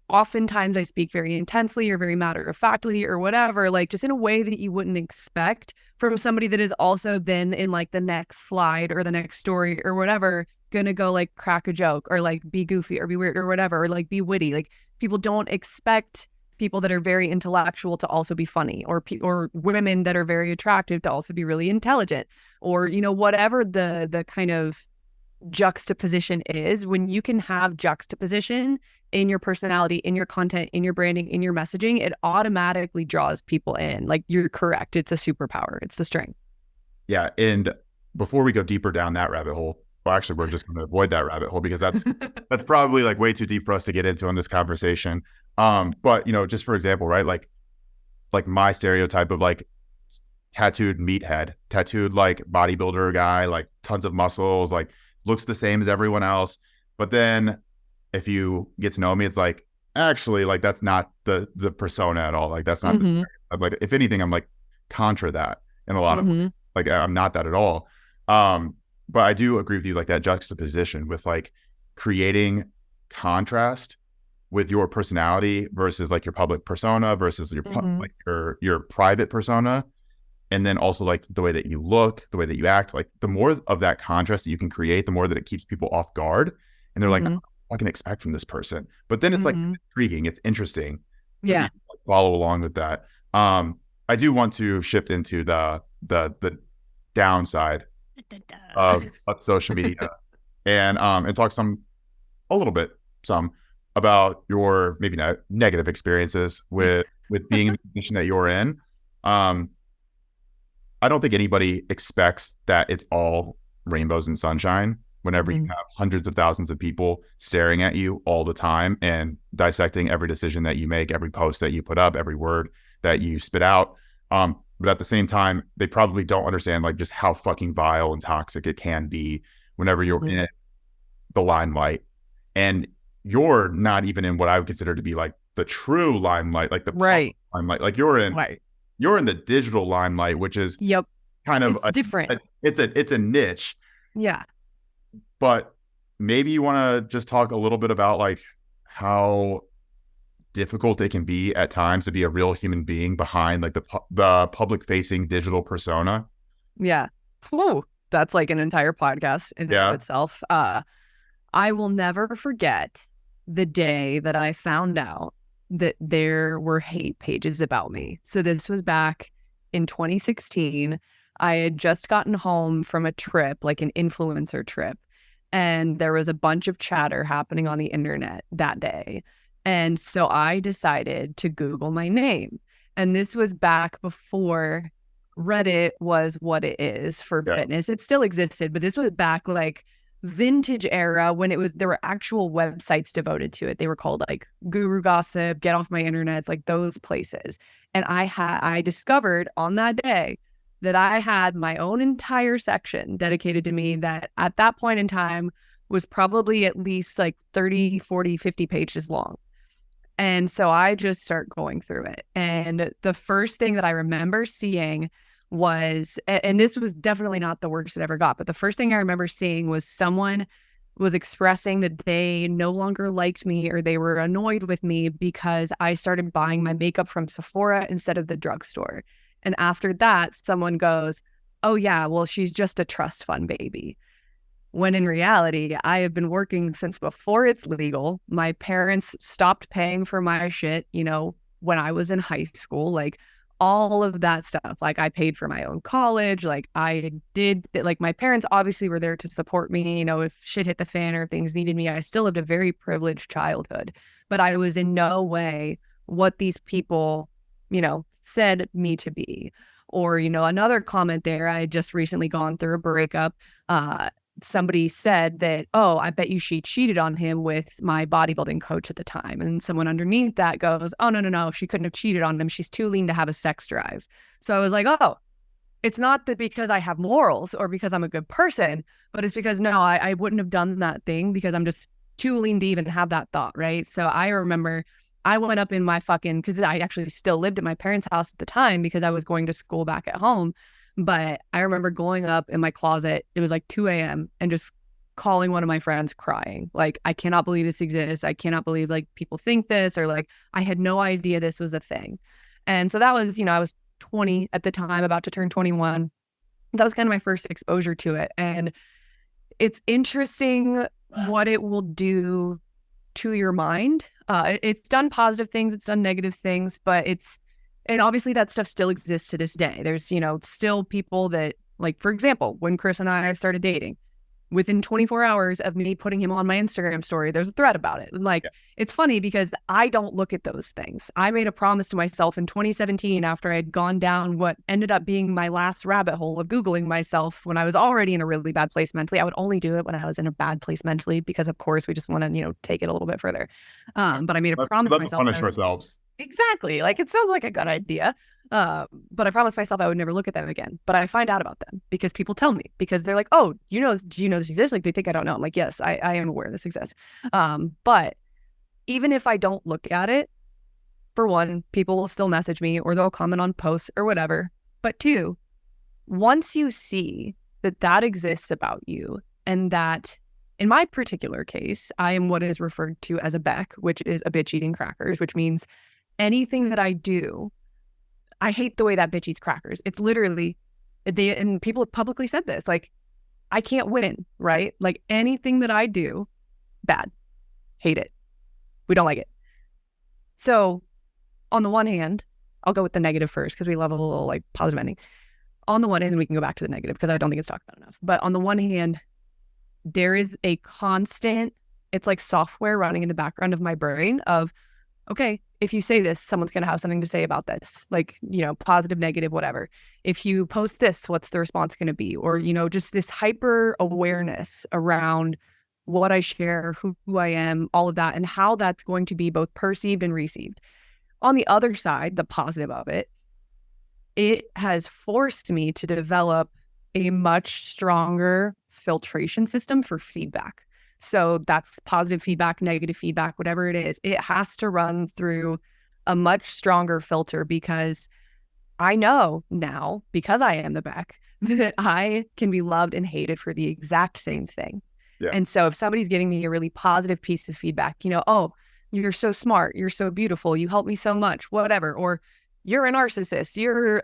oftentimes I speak very intensely or very matter-of-factly or whatever, like just in a way that you wouldn't expect from somebody that is also then in like the next slide or the next story or whatever gonna go like crack a joke or like be goofy or be weird or whatever, or like be witty. Like people don't expect people that are very intellectual to also be funny, or women that are very attractive to also be really intelligent, or whatever the kind of juxtaposition is. When you can have juxtaposition in your personality, in your content, in your branding, in your messaging, it automatically draws people in. Like you're correct, it's a superpower, it's the strength. Yeah, and before we go deeper down that rabbit hole, well, actually, we're just going to avoid that rabbit hole because that's probably like way too deep for us to get into in this conversation. But just for example, right, like my stereotype of like tattooed meathead, tattooed like bodybuilder guy, like tons of muscles, like looks the same as everyone else. But then if you get to know me, it's like, actually, like that's not the persona at all. Like that's not the like, if anything, I'm like contra that in a lot of ways. Like I'm not that at all. But I do agree with you, like that juxtaposition with like creating contrast with your personality versus like your public persona versus your like your private persona, and then also like the way that you look, the way that you act. Like the more of that contrast that you can create, the more that it keeps people off guard, and they're like, what I can expect from this person. But then it's like intriguing, it's interesting to be, like, follow along with that. I do want to shift into the downside of social media and talk a little bit about your maybe not negative experiences with being in the position that you're in. I don't think anybody expects that it's all rainbows and sunshine whenever you have hundreds of thousands of people staring at you all the time and dissecting every decision that you make, every post that you put up, every word that you spit out. But at the same time, they probably don't understand like just how fucking vile and toxic it can be whenever you're in the limelight. And you're not even in what I would consider to be like the true limelight, like the limelight. Like you're in the digital limelight, which is kind of different. It's a niche. Yeah. But maybe you want to just talk a little bit about like how difficult it can be at times to be a real human being behind like the public facing digital persona. Yeah. Oh, that's like an entire podcast in and of itself. I will never forget the day that I found out that there were hate pages about me. So this was back in 2016. I had just gotten home from a trip, like an influencer trip, and there was a bunch of chatter happening on the internet that day. And so I decided to Google my name. And this was back before Reddit was what it is for fitness. It still existed, but this was back like vintage era when there were actual websites devoted to it. They were called like Guru Gossip, Get Off My Internets, like those places. And I discovered on that day that I had my own entire section dedicated to me that at that point in time was probably at least like 30, 40, 50 pages long. And so I just start going through it. And the first thing that I remember seeing was, and this was definitely not the worst it ever got, but the first thing I remember seeing was someone was expressing that they no longer liked me or they were annoyed with me because I started buying my makeup from Sephora instead of the drugstore. And after that, someone goes, oh yeah, well, she's just a trust fund baby. When in reality, I have been working since before it's legal. My parents stopped paying for my shit, when I was in high school, like all of that stuff. Like I paid for my own college. Like I did, like my parents obviously were there to support me. If shit hit the fan or if things needed me, I still lived a very privileged childhood, but I was in no way what these people, said me to be. Or, another comment there, I had just recently gone through a breakup. Somebody said that, oh, I bet you she cheated on him with my bodybuilding coach at the time. And someone underneath that goes, oh, no, she couldn't have cheated on him. She's too lean to have a sex drive. So I was like, oh, it's not that because I have morals or because I'm a good person, but it's because, no, I wouldn't have done that thing because I'm just too lean to even have that thought, right? So I remember I went up in my because I actually still lived at my parents' house at the time because I was going to school back at home. But I remember going up in my closet, it was like 2 a.m. and just calling one of my friends crying. Like, I cannot believe this exists. I cannot believe like people think this, or like, I had no idea this was a thing. And so that was, I was 20 at the time, about to turn 21. That was kind of my first exposure to it. And it's interesting what it will do to your mind. It's done positive things, it's done negative things, but and obviously that stuff still exists to this day. There's, still people that, like, for example, when Chris and I started dating, within 24 hours of me putting him on my Instagram story, there's a thread about it. And like, Yeah. it's funny because I don't look at those things. I made a promise to myself in 2017 after I had gone down what ended up being my last rabbit hole of Googling myself when I was already in a really bad place mentally. I would only do it when I was in a bad place mentally because, of course, we just want to, take it a little bit further. But I made a promise to Love to myself. punish ourselves. Exactly. Like, it sounds like a good idea. But I promised myself I would never look at them again. But I find out about them because people tell me, because they're like, oh, do you know this exists? Like, they think I don't know. I'm like, yes, I am aware this exists. But even if I don't look at it, for one, people will still message me or they'll comment on posts or whatever. But two, once you see that that exists about you, and that in my particular case, I am what is referred to as a Beck, which is a bitch eating crackers, which means anything that I do, I hate the way that bitch eats crackers. It's literally, and people have publicly said this, like, I can't win, right? Like, anything that I do, bad, hate it. We don't like it. So on the one hand, I'll go with the negative first because we love a little like positive ending. On the one hand, we can go back to the negative because I don't think it's talked about enough. But on the one hand, there is a constant, it's like software running in the background of my brain of, okay, if you say this, someone's going to have something to say about this, like, positive, negative, whatever. If you post this, what's the response going to be? Or, just this hyper awareness around what I share, who I am, all of that, and how that's going to be both perceived and received. On the other side, the positive of it, it has forced me to develop a much stronger filtration system for feedback. So that's positive feedback, negative feedback, whatever it is. It has to run through a much stronger filter because I know now, because I am the Beck, that I can be loved and hated for the exact same thing. Yeah. And so if somebody's giving me a really positive piece of feedback, oh, you're so smart, you're so beautiful, you help me so much, whatever, or you're a narcissist, you're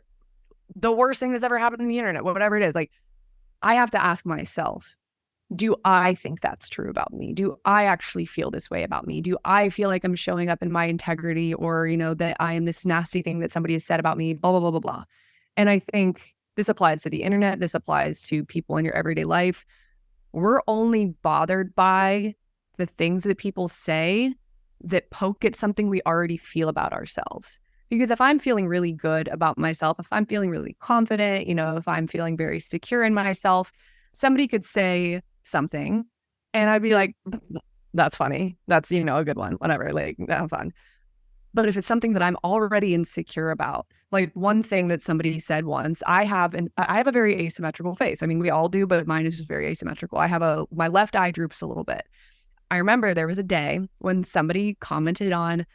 the worst thing that's ever happened on the internet, whatever it is, like, I have to ask myself, do I think that's true about me? Do I actually feel this way about me? Do I feel like I'm showing up in my integrity, or, that I am this nasty thing that somebody has said about me, blah, blah, blah, blah, blah. And I think this applies to the internet. This applies to people in your everyday life. We're only bothered by the things that people say that poke at something we already feel about ourselves. Because if I'm feeling really good about myself, if I'm feeling really confident, if I'm feeling very secure in myself, somebody could say something and I'd be like, that's funny. That's, a good one, whatever, like, have fun. But if it's something that I'm already insecure about, like one thing that somebody said once, I have a very asymmetrical face. I mean, we all do, but mine is just very asymmetrical. My left eye droops a little bit. I remember there was a day when somebody commented on,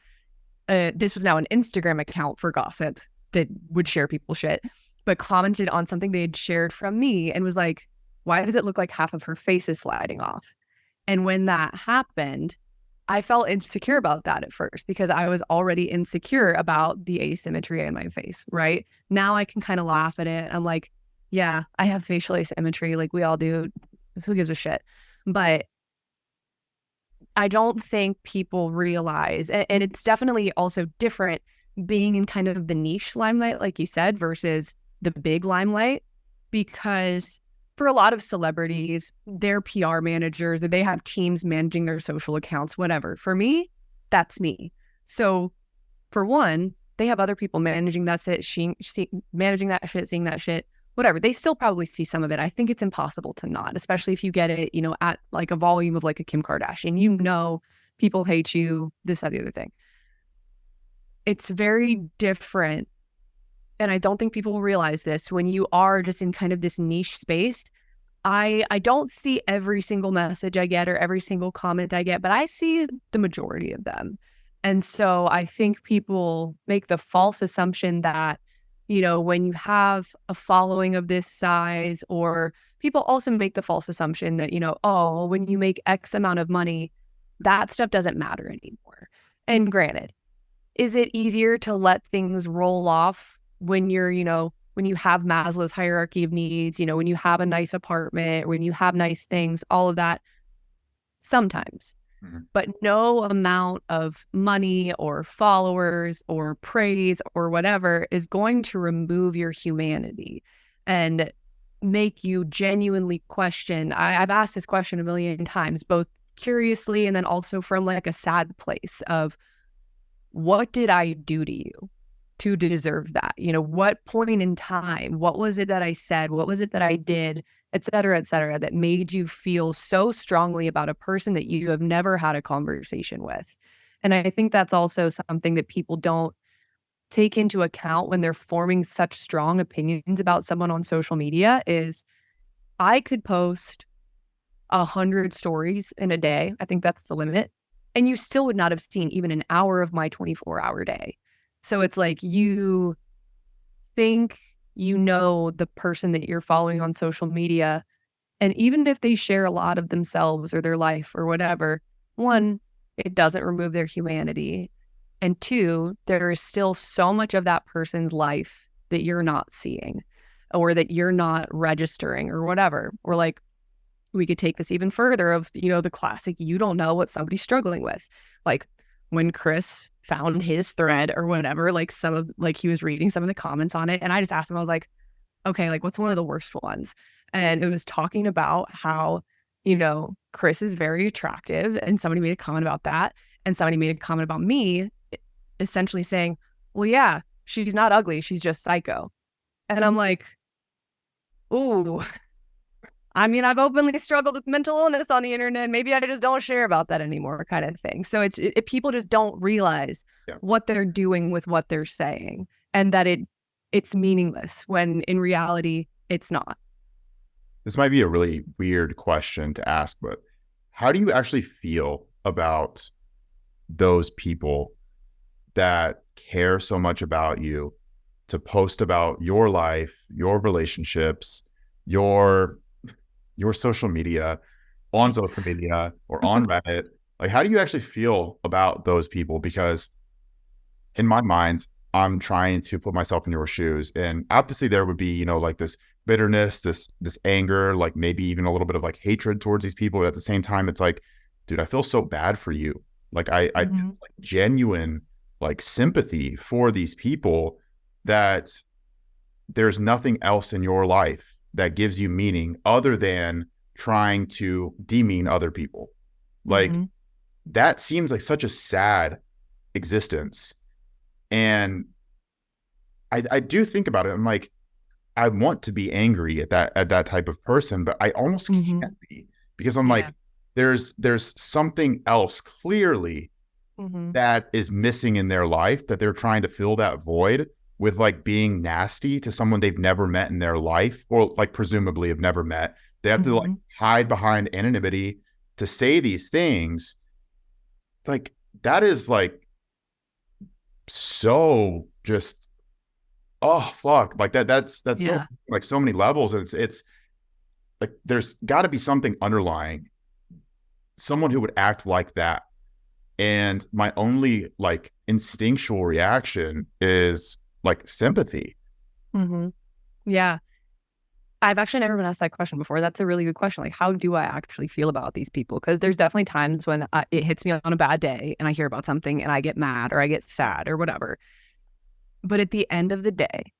this was now an Instagram account for gossip that would share people's shit, but commented on something they had shared from me and was like, why does it look like half of her face is sliding off? And when that happened, I felt insecure about that at first because I was already insecure about the asymmetry in my face, right? Now I can kind of laugh at it. I'm like, yeah, I have facial asymmetry, like we all do. Who gives a shit? But I don't think people realize, and it's definitely also different being in kind of the niche limelight, like you said, versus the big limelight, because for a lot of celebrities, they're PR managers, or they have teams managing their social accounts, whatever. For me, that's me. So for one, they have other people managing that shit, managing that shit, seeing that shit, whatever. They still probably see some of it. I think it's impossible to not, especially if you get it, at like a volume of like a Kim Kardashian, people hate you, this, that, the other thing. It's very different. And I don't think people will realize this when you are just in kind of this niche space. I don't see every single message I get or every single comment I get, but I see the majority of them. And so I think people make the false assumption that, when you have a following of this size, or people also make the false assumption that, oh, when you make X amount of money, that stuff doesn't matter anymore. And granted, is it easier to let things roll off when you're, when you have Maslow's hierarchy of needs, when you have a nice apartment, when you have nice things, all of that? Sometimes. Mm-hmm. But no amount of money or followers or praise or whatever is going to remove your humanity. And make you genuinely question. I've asked this question a million times, both curiously and then also from like a sad place of, what did I do to you to deserve that? You know, what point in time, what was it that I said? What was it that I did, et cetera, that made you feel so strongly about a person that you have never had a conversation with? And I think that's also something that people don't take into account when they're forming such strong opinions about someone on social media is, I could post 100 stories in a day. I think that's the limit. And you still would not have seen even an hour of my 24-hour day. So it's like, you think you know the person that you're following on social media. And even if they share a lot of themselves or their life or whatever, one, it doesn't remove their humanity. And two, there is still so much of that person's life that you're not seeing or that you're not registering or whatever. Or like, we could take this even further of, you know, the classic, you don't know what somebody's struggling with. Like when Chris found his thread or whatever, like he was reading some of the comments on it. And I just asked him, I was like, okay, like what's one of the worst ones? And it was talking about how, you know, Chris is very attractive. And somebody made a comment about that. And somebody made a comment about me, essentially saying, well, yeah, she's not ugly. She's just psycho. And I'm like, ooh, I mean, I've openly struggled with mental illness on the internet. Maybe I just don't share about that anymore, kind of thing. So people just don't realize what they're doing with what they're saying, and that it's meaningless when in reality it's not. This might be a really weird question to ask, but how do you actually feel about those people that care so much about you to post about your life, your relationships, your social media, on social media or on Reddit? Like, how do you actually feel about those people? Because in my mind, I'm trying to put myself in your shoes, and obviously there would be, you know, like this bitterness, this anger, like maybe even a little bit of like hatred towards these people. But at the same time, it's like, dude, I feel so bad for you. Like I feel like genuine like sympathy for these people, that there's nothing else in your life that gives you meaning other than trying to demean other people. Like that seems like such a sad existence. And I do think about it. I'm like, I want to be angry at that type of person, but I almost can't be, because I'm like, there's something else clearly that is missing in their life, that they're trying to fill that void with, like being nasty to someone they've never met in their life, or like presumably have never met. They have to like hide behind anonymity to say these things. It's like, that is like so just, oh fuck, like that's so, like so many levels. And it's like, there's got to be something underlying, someone who would act like that. And my only like instinctual reaction is like sympathy. Yeah. I've actually never been asked that question before. That's a really good question. Like, how do I actually feel about these people? Because there's definitely times when it hits me on a bad day and I hear about something and I get mad or I get sad or whatever. But at the end of the day,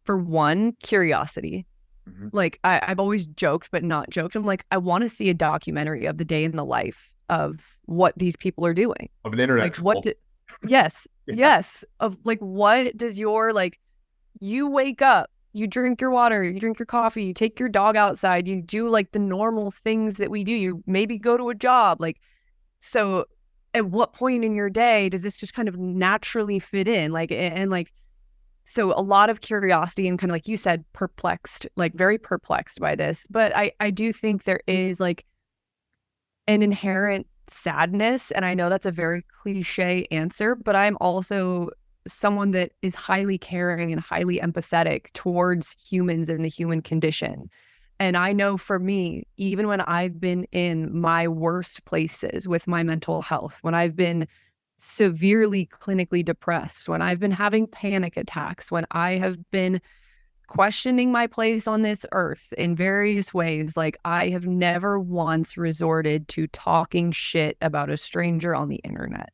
for one, curiosity. Like I've always joked, but not joked. I'm like, I want to see a documentary of the day in the life of what these people are doing. Of an internet. Like what yes. Of like, what does your, like, you wake up, you drink your water, you drink your coffee, you take your dog outside, you do like the normal things that we do. You maybe go to a job. Like, so at what point in your day does this just kind of naturally fit in? Like, and like, so a lot of curiosity and kind of like you said, perplexed, like very perplexed by this. But I do think there is like an inherent sadness. And I know that's a very cliche answer, but I'm also someone that is highly caring and highly empathetic towards humans and the human condition. And I know for me, even when I've been in my worst places with my mental health, when I've been severely clinically depressed, when I've been having panic attacks, when I have been questioning my place on this earth in various ways, like I have never once resorted to talking shit about a stranger on the internet.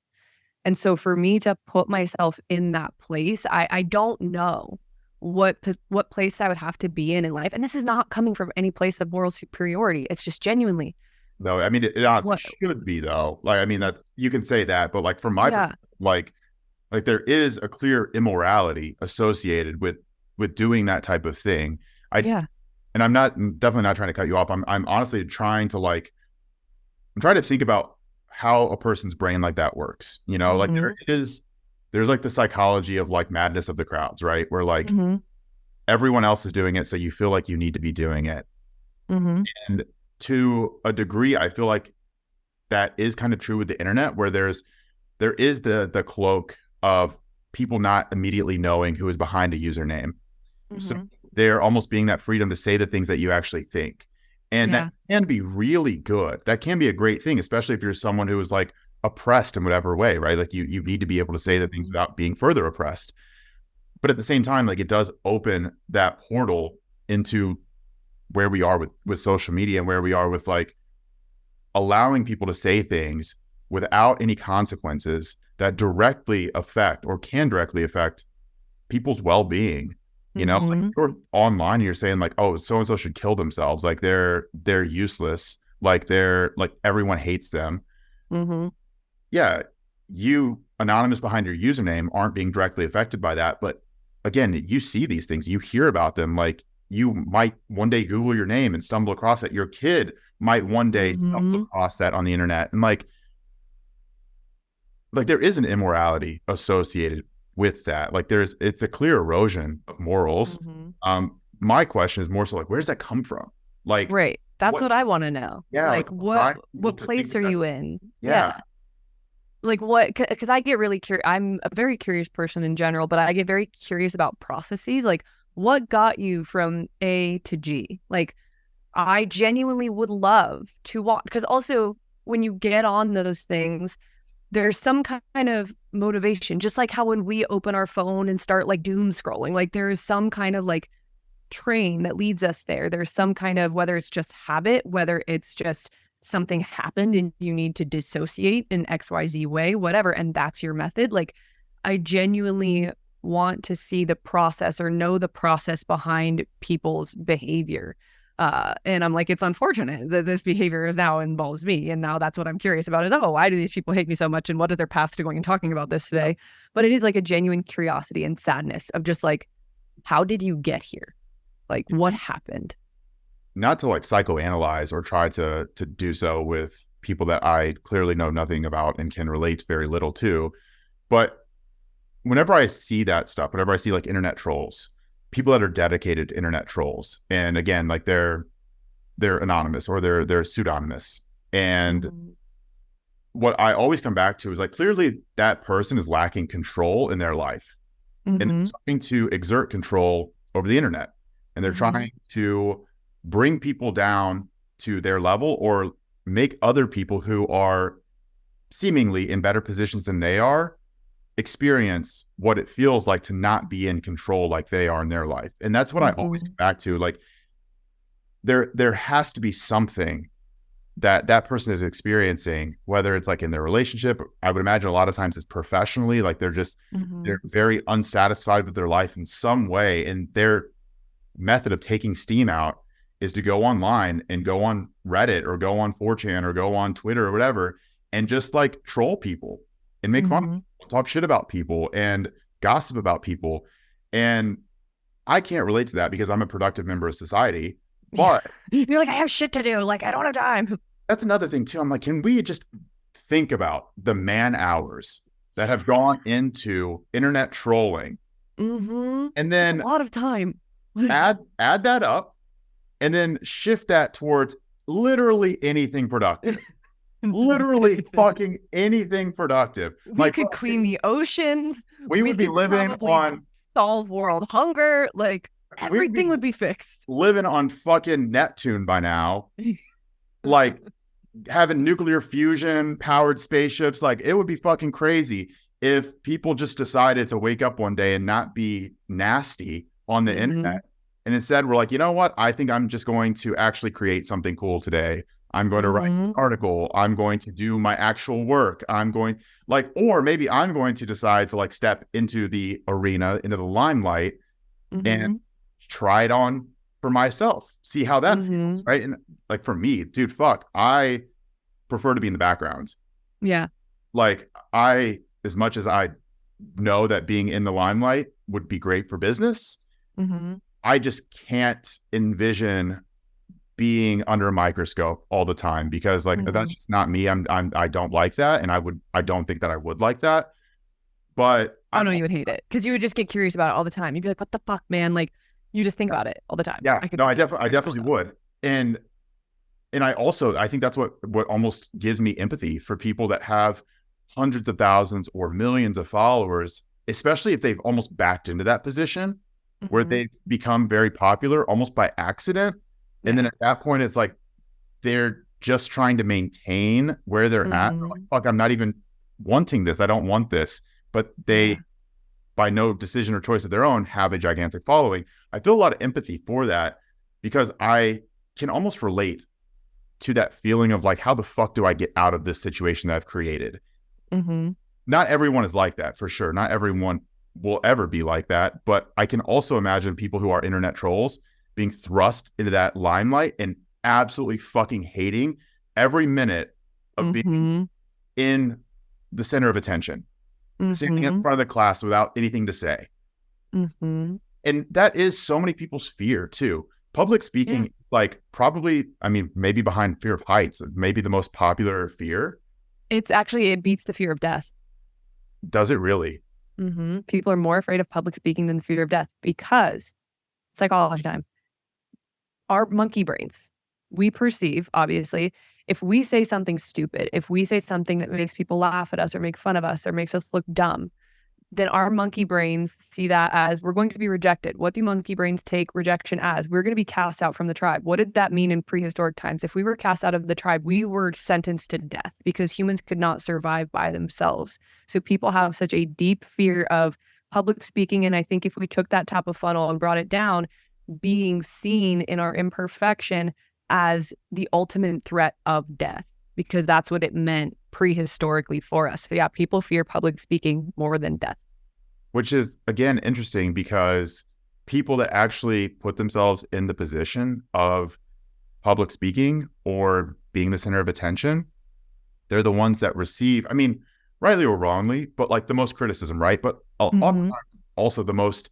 And so for me to put myself in that place, I don't know what place I would have to be in life. And this is not coming from any place of moral superiority. It's just genuinely No, I mean, it honestly what, should be though. Like, I mean, that's, you can say that, but like from my yeah, perspective, like there is a clear immorality associated with doing that type of thing. I yeah, and I'm definitely not trying to cut you off. I'm honestly trying to I'm trying to think about how a person's brain like that works. You know, like mm-hmm, there's like the psychology of like madness of the crowds, right? Where like mm-hmm, everyone else is doing it, so you feel like you need to be doing it. mm-hmm, And to a degree, I feel like that is kind of true with the internet, where there is the cloak of people not immediately knowing who is behind a username. So mm-hmm, they're almost being that freedom to say the things that you actually think. And that yeah, can be really good. That can be a great thing, especially if you're someone who is like oppressed in whatever way, right? Like you need to be able to say the things mm-hmm, without being further oppressed. But at the same time, like it does open that portal into where we are with social media and where we are with like allowing people to say things without any consequences that directly affect or can directly affect people's well-being. You know, like mm-hmm, you're online and you're saying like, oh, so and so should kill themselves, like they're useless, like they're like everyone hates them. mm-hmm, Yeah, you anonymous behind your username aren't being directly affected by that, but again, you see these things, you hear about them. Like you might one day Google your name and stumble across it. Your kid might one day stumble mm-hmm, across that on the internet, and like there is an immorality associated with that. Like it's a clear erosion of morals. mm-hmm. My question is more so like, where does that come from? Like Right. That's what, what I want to know. yeah, like Like why people what to think place are that, you in? yeah, Yeah. Like what, because I get really curious. I'm a very curious person in general, but I get very curious about processes. Like what got you from A to G? Like I genuinely would love to watch, because also when you get on those things, there's some kind of motivation, just like how when we open our phone and start like doom scrolling, like there is some kind of like train that leads us there. There's some kind of, whether it's just habit, whether it's just something happened and you need to dissociate in XYZ way, whatever. And that's your method. Like, I genuinely want to see the process or know the process behind people's behavior. And I'm like, it's unfortunate that this behavior is now involves me. And now that's what I'm curious about is, oh, why do these people hate me so much? And what is their path to going and talking about this today? But it is like a genuine curiosity and sadness of just like, how did you get here? Like what happened? not to like psychoanalyze or try to do so with people that I clearly know nothing about and can relate very little to. But whenever I see that stuff, whenever I see like internet trolls, people that are dedicated to internet trolls, and again, like they're anonymous or they're pseudonymous. And Mm-hmm. what I always come back to is like clearly that person is lacking control in their life. And Mm-hmm. they're trying to exert control over the internet. And they're Mm-hmm. trying to bring people down to their level or make other people who are seemingly in better positions than they are experience what it feels like to not be in control like they are in their life. And that's what I always Mm-hmm. come back to. Like there has to be something that that person is experiencing, whether it's like in their relationship. I would imagine a lot of times it's professionally, like Mm-hmm. they're very unsatisfied with their life in some way, and their method of taking steam out is to go online and go on Reddit or go on 4chan or go on Twitter or whatever and just like troll people and make fun of Mm-hmm. people, talk shit about people and gossip about people. And I can't relate to that because I'm a productive member of society. Yeah. But You're like, I have shit to do. Like, I don't have time. that's another thing too. I'm like, can we just think about the man hours that have gone into internet trolling Mm-hmm. and It's a then lot of time. add that up and then shift that towards literally anything productive. Literally fucking anything productive. We Like could clean the oceans. we We would be could living probably on solve world hunger. Like, we would be everything would be fixed. living on fucking Neptune by now. Like having nuclear fusion powered spaceships. Like it would be fucking crazy if people just decided to wake up one day and not be nasty on the Mm-hmm. internet. And instead, we're like, you know what? I think I'm just going to actually create something cool today. I'm going to write an Mm-hmm. article. I'm going to do my actual work. I'm going like, or maybe I'm going to decide to like step into the arena, into the limelight and Mm-hmm. try it on for myself, see how that feels, Mm-hmm. right? And like for me, dude, fuck, I prefer to be in the background. Yeah. Like as much as I know that being in the limelight would be great for business, Mm-hmm. I just can't envision being under a microscope all the time because like Mm-hmm. that's just not me. I don't like that, and I don't think that I would like that. But Oh I'm no, you would hate it because you would just get curious about it all the time. You'd be like, "What the fuck, man?" Like you just think about it all the time. yeah, I could no, see that I very much definitely so. would. And I think that's what almost gives me empathy for people that have hundreds of thousands or millions of followers, especially if they've almost backed into that position where Mm-hmm. they've become very popular almost by accident. And Yeah. then at that point, it's like they're just trying to maintain where they're at. They're like, Mm-hmm. fuck, I'm not even wanting this. I don't want this. But they, Yeah. by no decision or choice of their own, have a gigantic following. I feel a lot of empathy for that because I can almost relate to that feeling of like, how the fuck do I get out of this situation that I've created? Mm-hmm. Not everyone is like that for sure. Not everyone will ever be like that. But I can also imagine people who are internet trolls being thrust into that limelight and absolutely fucking hating every minute of being Mm-hmm. in the center of attention, sitting in Mm-hmm. front of the class without anything to say. Mm-hmm. And that is so many people's fear too. Public speaking Yeah. is like probably, I mean, maybe behind fear of heights, maybe the most popular fear. It's actually it beats the fear of death. Does it really? Mm-hmm. People are more afraid of public speaking than the fear of death because psychology time. Our monkey brains, we perceive, obviously, if we say something stupid, if we say something that makes people laugh at us or make fun of us or makes us look dumb, then our monkey brains see that as we're going to be rejected. What do monkey brains take rejection as? We're going to be cast out from the tribe. What did that mean in prehistoric times? If we were cast out of the tribe, we were sentenced to death because humans could not survive by themselves. So people have such a deep fear of public speaking. And I think if we took that top of funnel and brought it down, being seen in our imperfection as the ultimate threat of death, because that's what it meant prehistorically for us. So yeah, people fear public speaking more than death. Which is, again, interesting because people that actually put themselves in the position of public speaking or being the center of attention, they're the ones that receive, I mean, rightly or wrongly, but like the most criticism, right? But Mm-hmm. oftentimes also the most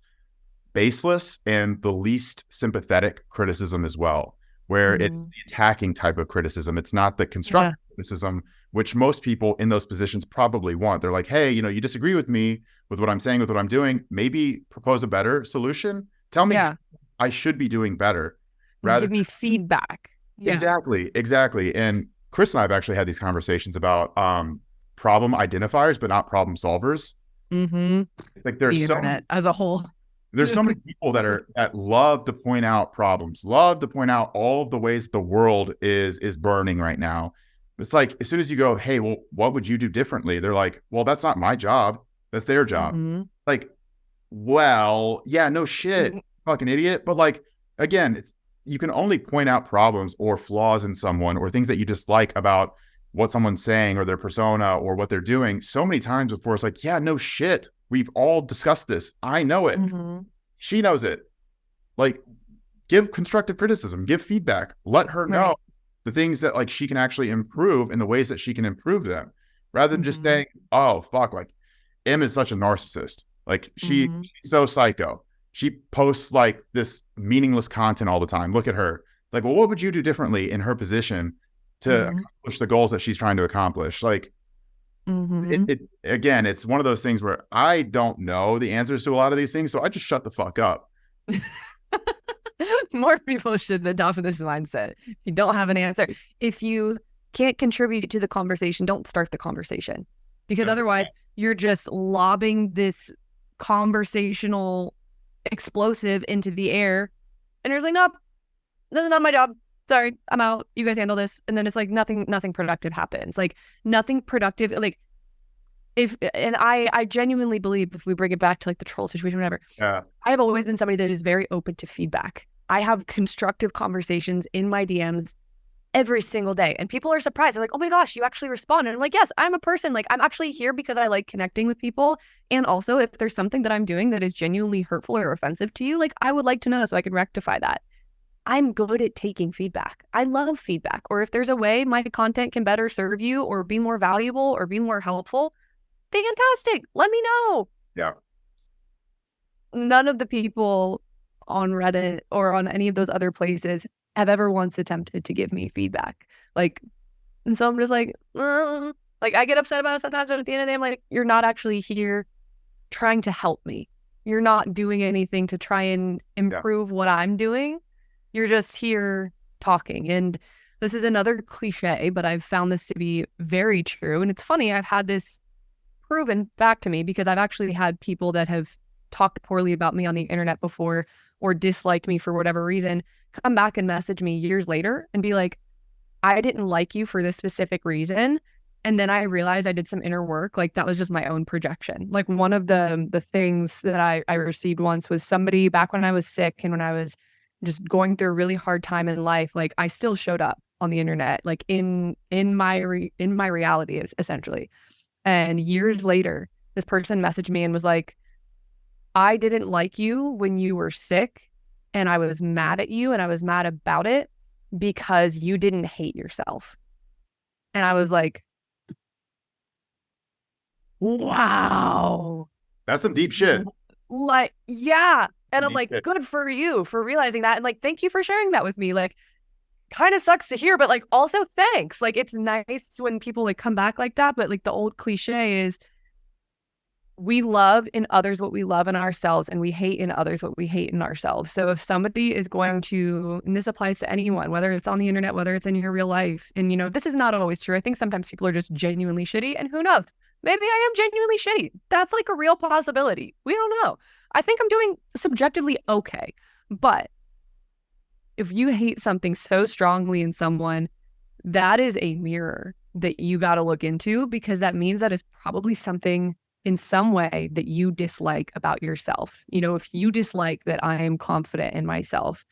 baseless and the least sympathetic criticism as well, where it's Mm-hmm. the attacking type of criticism. It's not the Yeah. constructive criticism, which most people in those positions probably want. They're like, hey, you disagree with me with what I'm saying, with what I'm doing. Maybe propose a better solution. Tell me Yeah. I should be doing better rather. Give me feedback. Yeah. Exactly. And Chris and I have actually had these conversations about problem identifiers, but not problem solvers. Mm-hmm. Like The internet as a whole. there's so many people that love to point out problems, love to point out all of the ways the world is burning right now. It's like as soon as you go, hey, well, what would you do differently? They're like, well, that's not my job. That's their job. Mm-hmm. Like, well, yeah, no shit, fucking idiot. But like, again, you can only point out problems or flaws in someone or things that you dislike about what someone's saying or their persona or what they're doing so many times before it's like, yeah, no shit. We've all discussed this. I know it. Mm-hmm. She knows it. Like, give constructive criticism, give feedback, let her know Right. the things that like she can actually improve and the ways that she can improve them, rather than just Mm-hmm. saying, "Oh fuck, like M is such a narcissist. Like she's Mm-hmm. so psycho. She posts like this meaningless content all the time. Look at her. It's like, well, what would you do differently in her position to Mm-hmm. accomplish the goals that she's trying to accomplish? Like, Mm-hmm. it again, it's one of those things where I don't know the answers to a lot of these things, so I just shut the fuck up. More people should adopt this mindset. If you don't have an answer, if you can't contribute to the conversation, don't start the conversation because otherwise you're just lobbing this conversational explosive into the air and you're just like, nope, this is not my job. Sorry, I'm out. You guys handle this. And then it's like nothing productive happens. Like nothing productive. Like and I genuinely believe if we bring it back to like the troll situation, whatever, Yeah. I have always been somebody that is very open to feedback. I have constructive conversations in my DMs every single day. And people are surprised. They're like, oh my gosh, you actually respond. And I'm like, yes, I'm a person. Like, I'm actually here because I like connecting with people. And also, if there's something that I'm doing that is genuinely hurtful or offensive to you, like, I would like to know so I can rectify that. I'm good at taking feedback. I love feedback. Or if there's a way my content can better serve you or be more valuable or be more helpful, fantastic. Let me know. Yeah. None of the people on Reddit or on any of those other places have ever once attempted to give me feedback. Like, and so I'm just like, like I get upset about it sometimes, but at the end of the day, I'm like, you're not actually here trying to help me. You're not doing anything to try and improve what I'm doing. You're just here talking. And this is another cliche, but I've found this to be very true. And it's funny, I've had this proven back to me because I've actually had people that have talked poorly about me on the internet before or disliked me for whatever reason come back and message me years later and be like, I didn't like you for this specific reason. And then I realized I did some inner work. Like that was just my own projection. Like one of the things that I received once was somebody back when I was sick and when I was just going through a really hard time in life, like I still showed up on the internet, like in my reality essentially. And years later, this person messaged me and was like, I didn't like you when you were sick and I was mad at you and I was mad about it because you didn't hate yourself. And I was like, wow. That's some deep shit. Like, yeah. And I'm like, good for you for realizing that. And like, thank you for sharing that with me. Like, kind of sucks to hear, but like, also thanks. Like, it's nice when people like come back like that. But like the old cliche is we love in others what we love in ourselves and we hate in others what we hate in ourselves. So if somebody is going to, and this applies to anyone, whether it's on the internet, whether it's in your real life, and you know, this is not always true. I think sometimes people are just genuinely shitty and who knows, maybe I am genuinely shitty. That's like a real possibility. We don't know. I think I'm doing subjectively okay. But if you hate something so strongly in someone, that is a mirror that you got to look into because that means that is probably something in some way that you dislike about yourself. You know, if you dislike that I am confident in myself,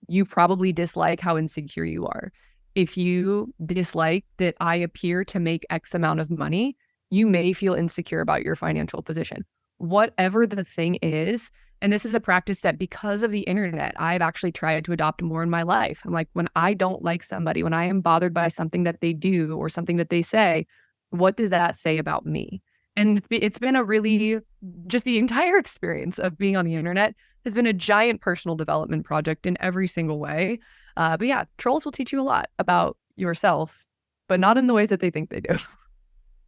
you probably dislike how insecure you are. If you dislike that I appear to make X amount of money, you may feel insecure about your financial position. Whatever the thing is, and this is a practice that because of the internet, I've actually tried to adopt more in my life. I'm like, when I don't like somebody, when I am bothered by something that they do or something that they say, what does that say about me? And it's been a really, just the entire experience of being on the internet has been a giant personal development project in every single way. But yeah, trolls will teach you a lot about yourself, but not in the ways that they think they do.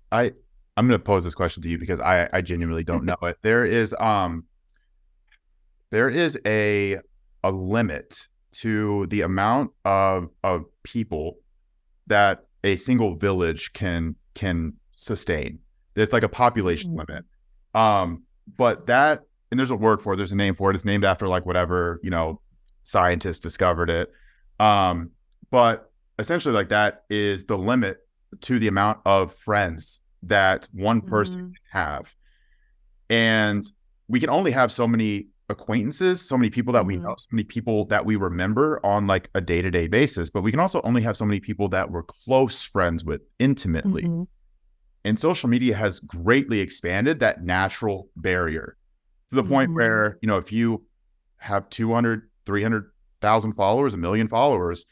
I'm going to pose this question to you because I genuinely don't know it. There is a limit to the amount of people that a single village can sustain. It's like a population limit. But that, and there's a word for it, there's a name for it. It's named after like whatever, you know, scientists discovered it. But essentially like that is the limit to the amount of friends that one person can have. And we can only have so many acquaintances, so many people that we know, so many people that we remember on like a day-to-day basis, but we can also only have so many people that we're close friends with intimately. And social media has greatly expanded that natural barrier to the point where, you know, if you have 200, 300,000 followers, 1 million followers,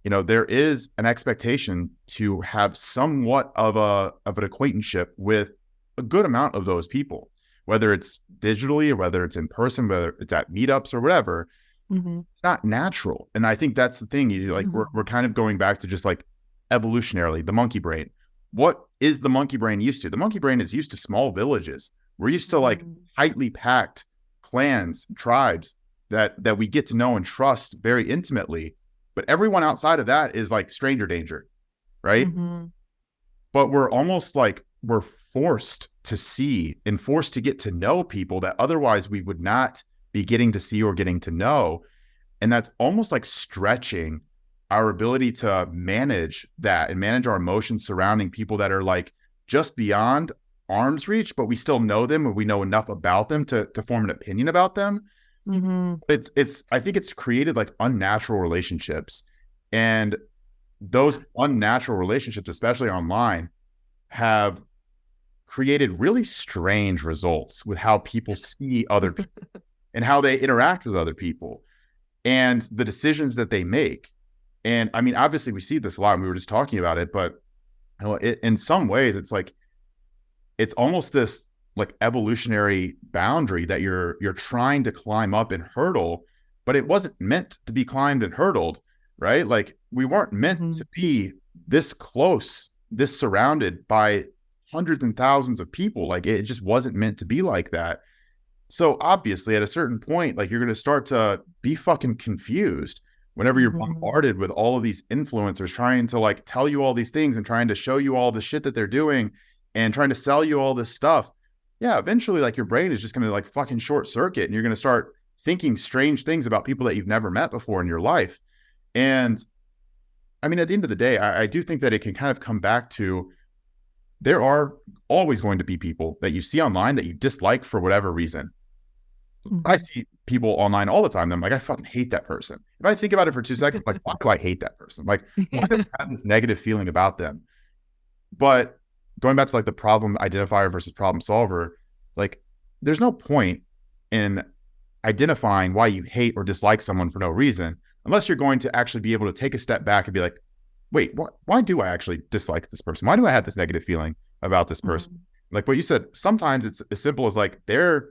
you know, there is an expectation to have somewhat of an acquaintanceship with a good amount of those people, whether it's digitally or whether it's in person, whether it's at meetups or whatever. It's not natural. And I think that's the thing. You like, we're kind of going back to just like evolutionarily, the monkey brain. What is the monkey brain used to? The monkey brain is used to small villages. We're used to like tightly packed clans, tribes that we get to know and trust very intimately. But everyone outside of that is like stranger danger, right? But we're almost like we're forced to see and forced to get to know people that otherwise we would not be getting to see or getting to know. And that's almost like stretching our ability to manage that and manage our emotions surrounding people that are like just beyond arm's reach, but we still know them and we know enough about them to form an opinion about them. I think it's created like unnatural relationships. And those unnatural relationships, especially online, have created really strange results with how people see other people and how they interact with other people and the decisions that they make. And I mean, obviously we see this a lot and we were just talking about it, but in some ways it's like, it's almost this like evolutionary boundary that you're trying to climb up and hurdle, but it wasn't meant to be climbed and hurdled, right? Like we weren't meant to be this close, this surrounded by hundreds and thousands of people. Like it just wasn't meant to be like that. So obviously at a certain point, like you're going to start to be fucking confused whenever you're bombarded with all of these influencers trying to like tell you all these things and trying to show you all the shit that they're doing and trying to sell you all this stuff. Yeah, eventually like your brain is just going to like fucking short circuit and you're going to start thinking strange things about people that you've never met before in your life. And I mean, at the end of the day, I do think that it can kind of come back to, there are always going to be people that you see online that you dislike for whatever reason. I see people online all the time. I'm like, I fucking hate that person. If I think about it for 2 seconds, like, why do I hate that person? Like, why do I have this negative feeling about them? But going back to like the problem identifier versus problem solver, like, there's no point in identifying why you hate or dislike someone for no reason, unless you're going to actually be able to take a step back and be like, wait, why do I actually dislike this person? Why do I have this negative feeling about this person? Like what you said, sometimes it's as simple as like, they're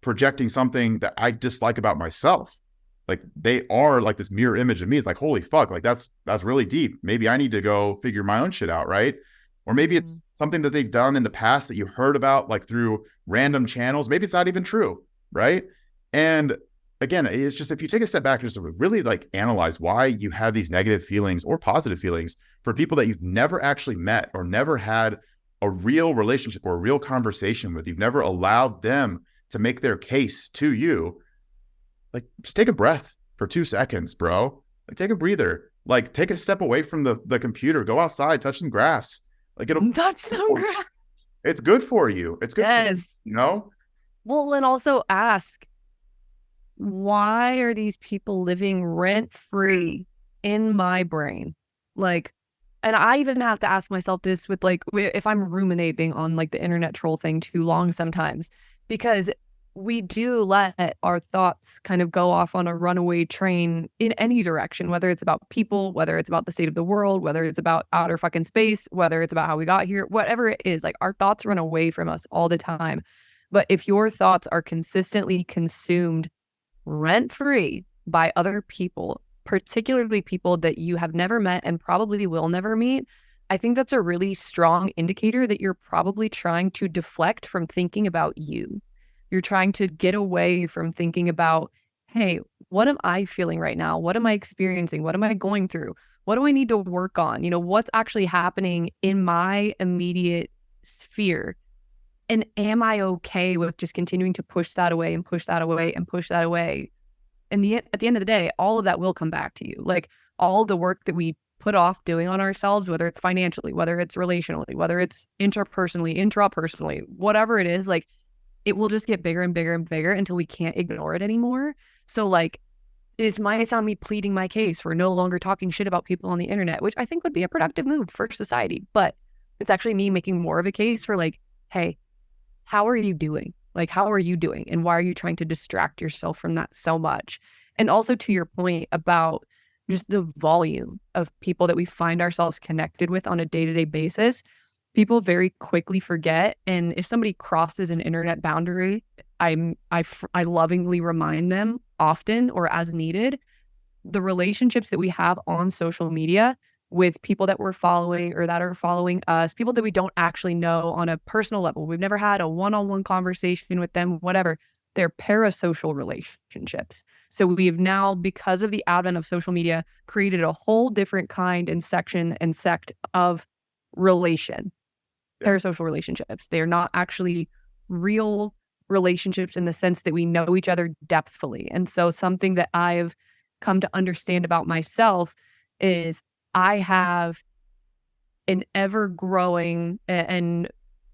projecting something that I dislike about myself. Like they are like this mirror image of me. It's like, holy fuck, like that's really deep. Maybe I need to go figure my own shit out, right? Or maybe it's something that they've done in the past that you heard about like through random channels. Maybe it's not even true, right? And again, it's just, if you take a step back and just really like analyze why you have these negative feelings or positive feelings for people that you've never actually met or never had a real relationship or a real conversation with, you've never allowed them to make their case to you, like just take a breath for 2 seconds, bro. Like take a breather, like take a step away from the computer, go outside, touch some grass. Like it'll touch some grass. It's good for you. It's good for you, you know? Well, and also ask, why are these people living rent-free in my brain? Like, and I even have to ask myself this with like, if I'm ruminating on like the internet troll thing too long sometimes, because we do let our thoughts kind of go off on a runaway train in any direction, whether it's about people, whether it's about the state of the world, whether it's about outer fucking space, whether it's about how we got here, whatever it is, like our thoughts run away from us all the time. But if your thoughts are consistently consumed rent-free by other people, particularly people that you have never met and probably will never meet, I think that's a really strong indicator that you're probably trying to deflect from thinking about you. You're trying to get away from thinking about, hey, what am I feeling right now? What am I experiencing? What am I going through? What do I need to work on? You know, what's actually happening in my immediate sphere? And am I okay with just continuing to push that away and push that away and push that away? And at the end of the day, all of that will come back to you. Like all the work that we put off doing on ourselves, whether it's financially, whether it's relationally, whether it's intrapersonally, whatever it is, like it will just get bigger and bigger and bigger until we can't ignore it anymore. So like, it might sound me pleading my case for no longer talking shit about people on the internet, which I think would be a productive move for society. But it's actually me making more of a case for like, hey, how are you doing? Like, how are you doing? And why are you trying to distract yourself from that so much? And also to your point about just the volume of people that we find ourselves connected with on a day-to-day basis, people very quickly forget. And if somebody crosses an internet boundary, I lovingly remind them often or as needed, the relationships that we have on social media with people that we're following or that are following us, people that we don't actually know on a personal level. We've never had a one-on-one conversation with them, whatever. They're parasocial relationships. So we've now, because of the advent of social media, created a whole different kind and section and sect of relation. Parasocial relationships. They are not actually real relationships in the sense that we know each other depthfully. And so something that I've come to understand about myself is I have an ever-growing and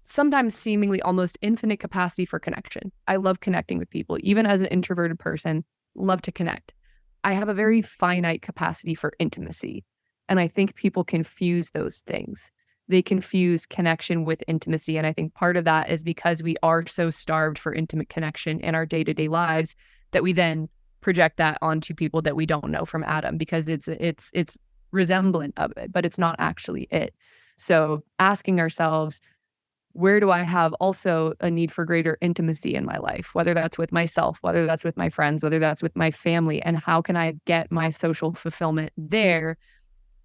sometimes seemingly almost infinite capacity for connection. I love connecting with people. Even as an introverted person, love to connect. I have a very finite capacity for intimacy. And I think people confuse those things. They confuse connection with intimacy. And I think part of that is because we are so starved for intimate connection in our day-to-day lives that we then project that onto people that we don't know from Adam, because it's resemblant of it, but it's not actually it. So asking ourselves, where do I have also a need for greater intimacy in my life, whether that's with myself, whether that's with my friends, whether that's with my family, and how can I get my social fulfillment there?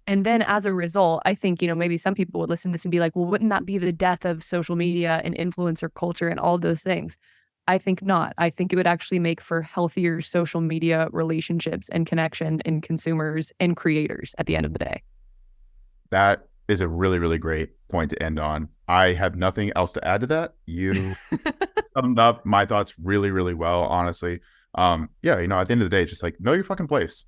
And then as a result, I think, maybe some people would listen to this and be like, well, wouldn't that be the death of social media and influencer culture and all of those things? I think not. I think it would actually make for healthier social media relationships and connection and consumers and creators at the end of the day. That is a really, really great point to end on. I have nothing else to add to that. You summed up my thoughts really, really well, honestly. Yeah, at the end of the day, just like know your fucking place.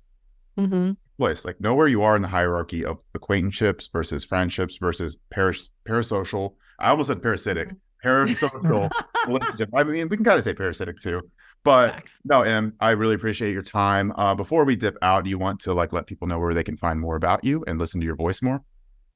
Like know where you are in the hierarchy of acquaintanceships versus friendships versus parasocial. I almost said parasitic. Parasocial relationship. I mean, we can kind of say parasitic too. But Facts. no, Em, I really appreciate your time. Before we dip out, do you want to let people know where they can find more about you and listen to your voice more?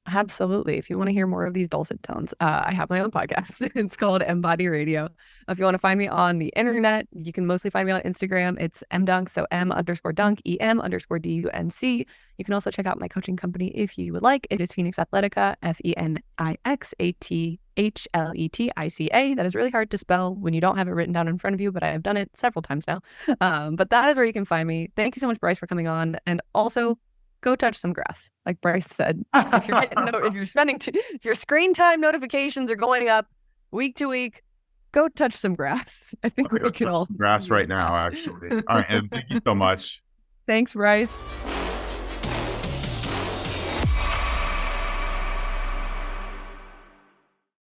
Absolutely. If you want to hear more of these dulcet tones, I have my own podcast. It's called EMBody Radio. If you want to find me on the internet, you can mostly find me on Instagram. It's mdunk, so m_dunk, EM_DUNC. You can also check out my coaching company if you would like. It is Phoenix Athletica, FENIXATHLETICA. That is really hard to spell when you don't have it written down in front of you, but I have done it several times now. But that is where you can find me. Thank you so much, Bryce, for coming on. And also, go touch some grass. Like Bryce said, if your screen time notifications are going up week to week, go touch some grass. I think we can all grass right now, actually. All right, and thank you so much. Thanks, Bryce.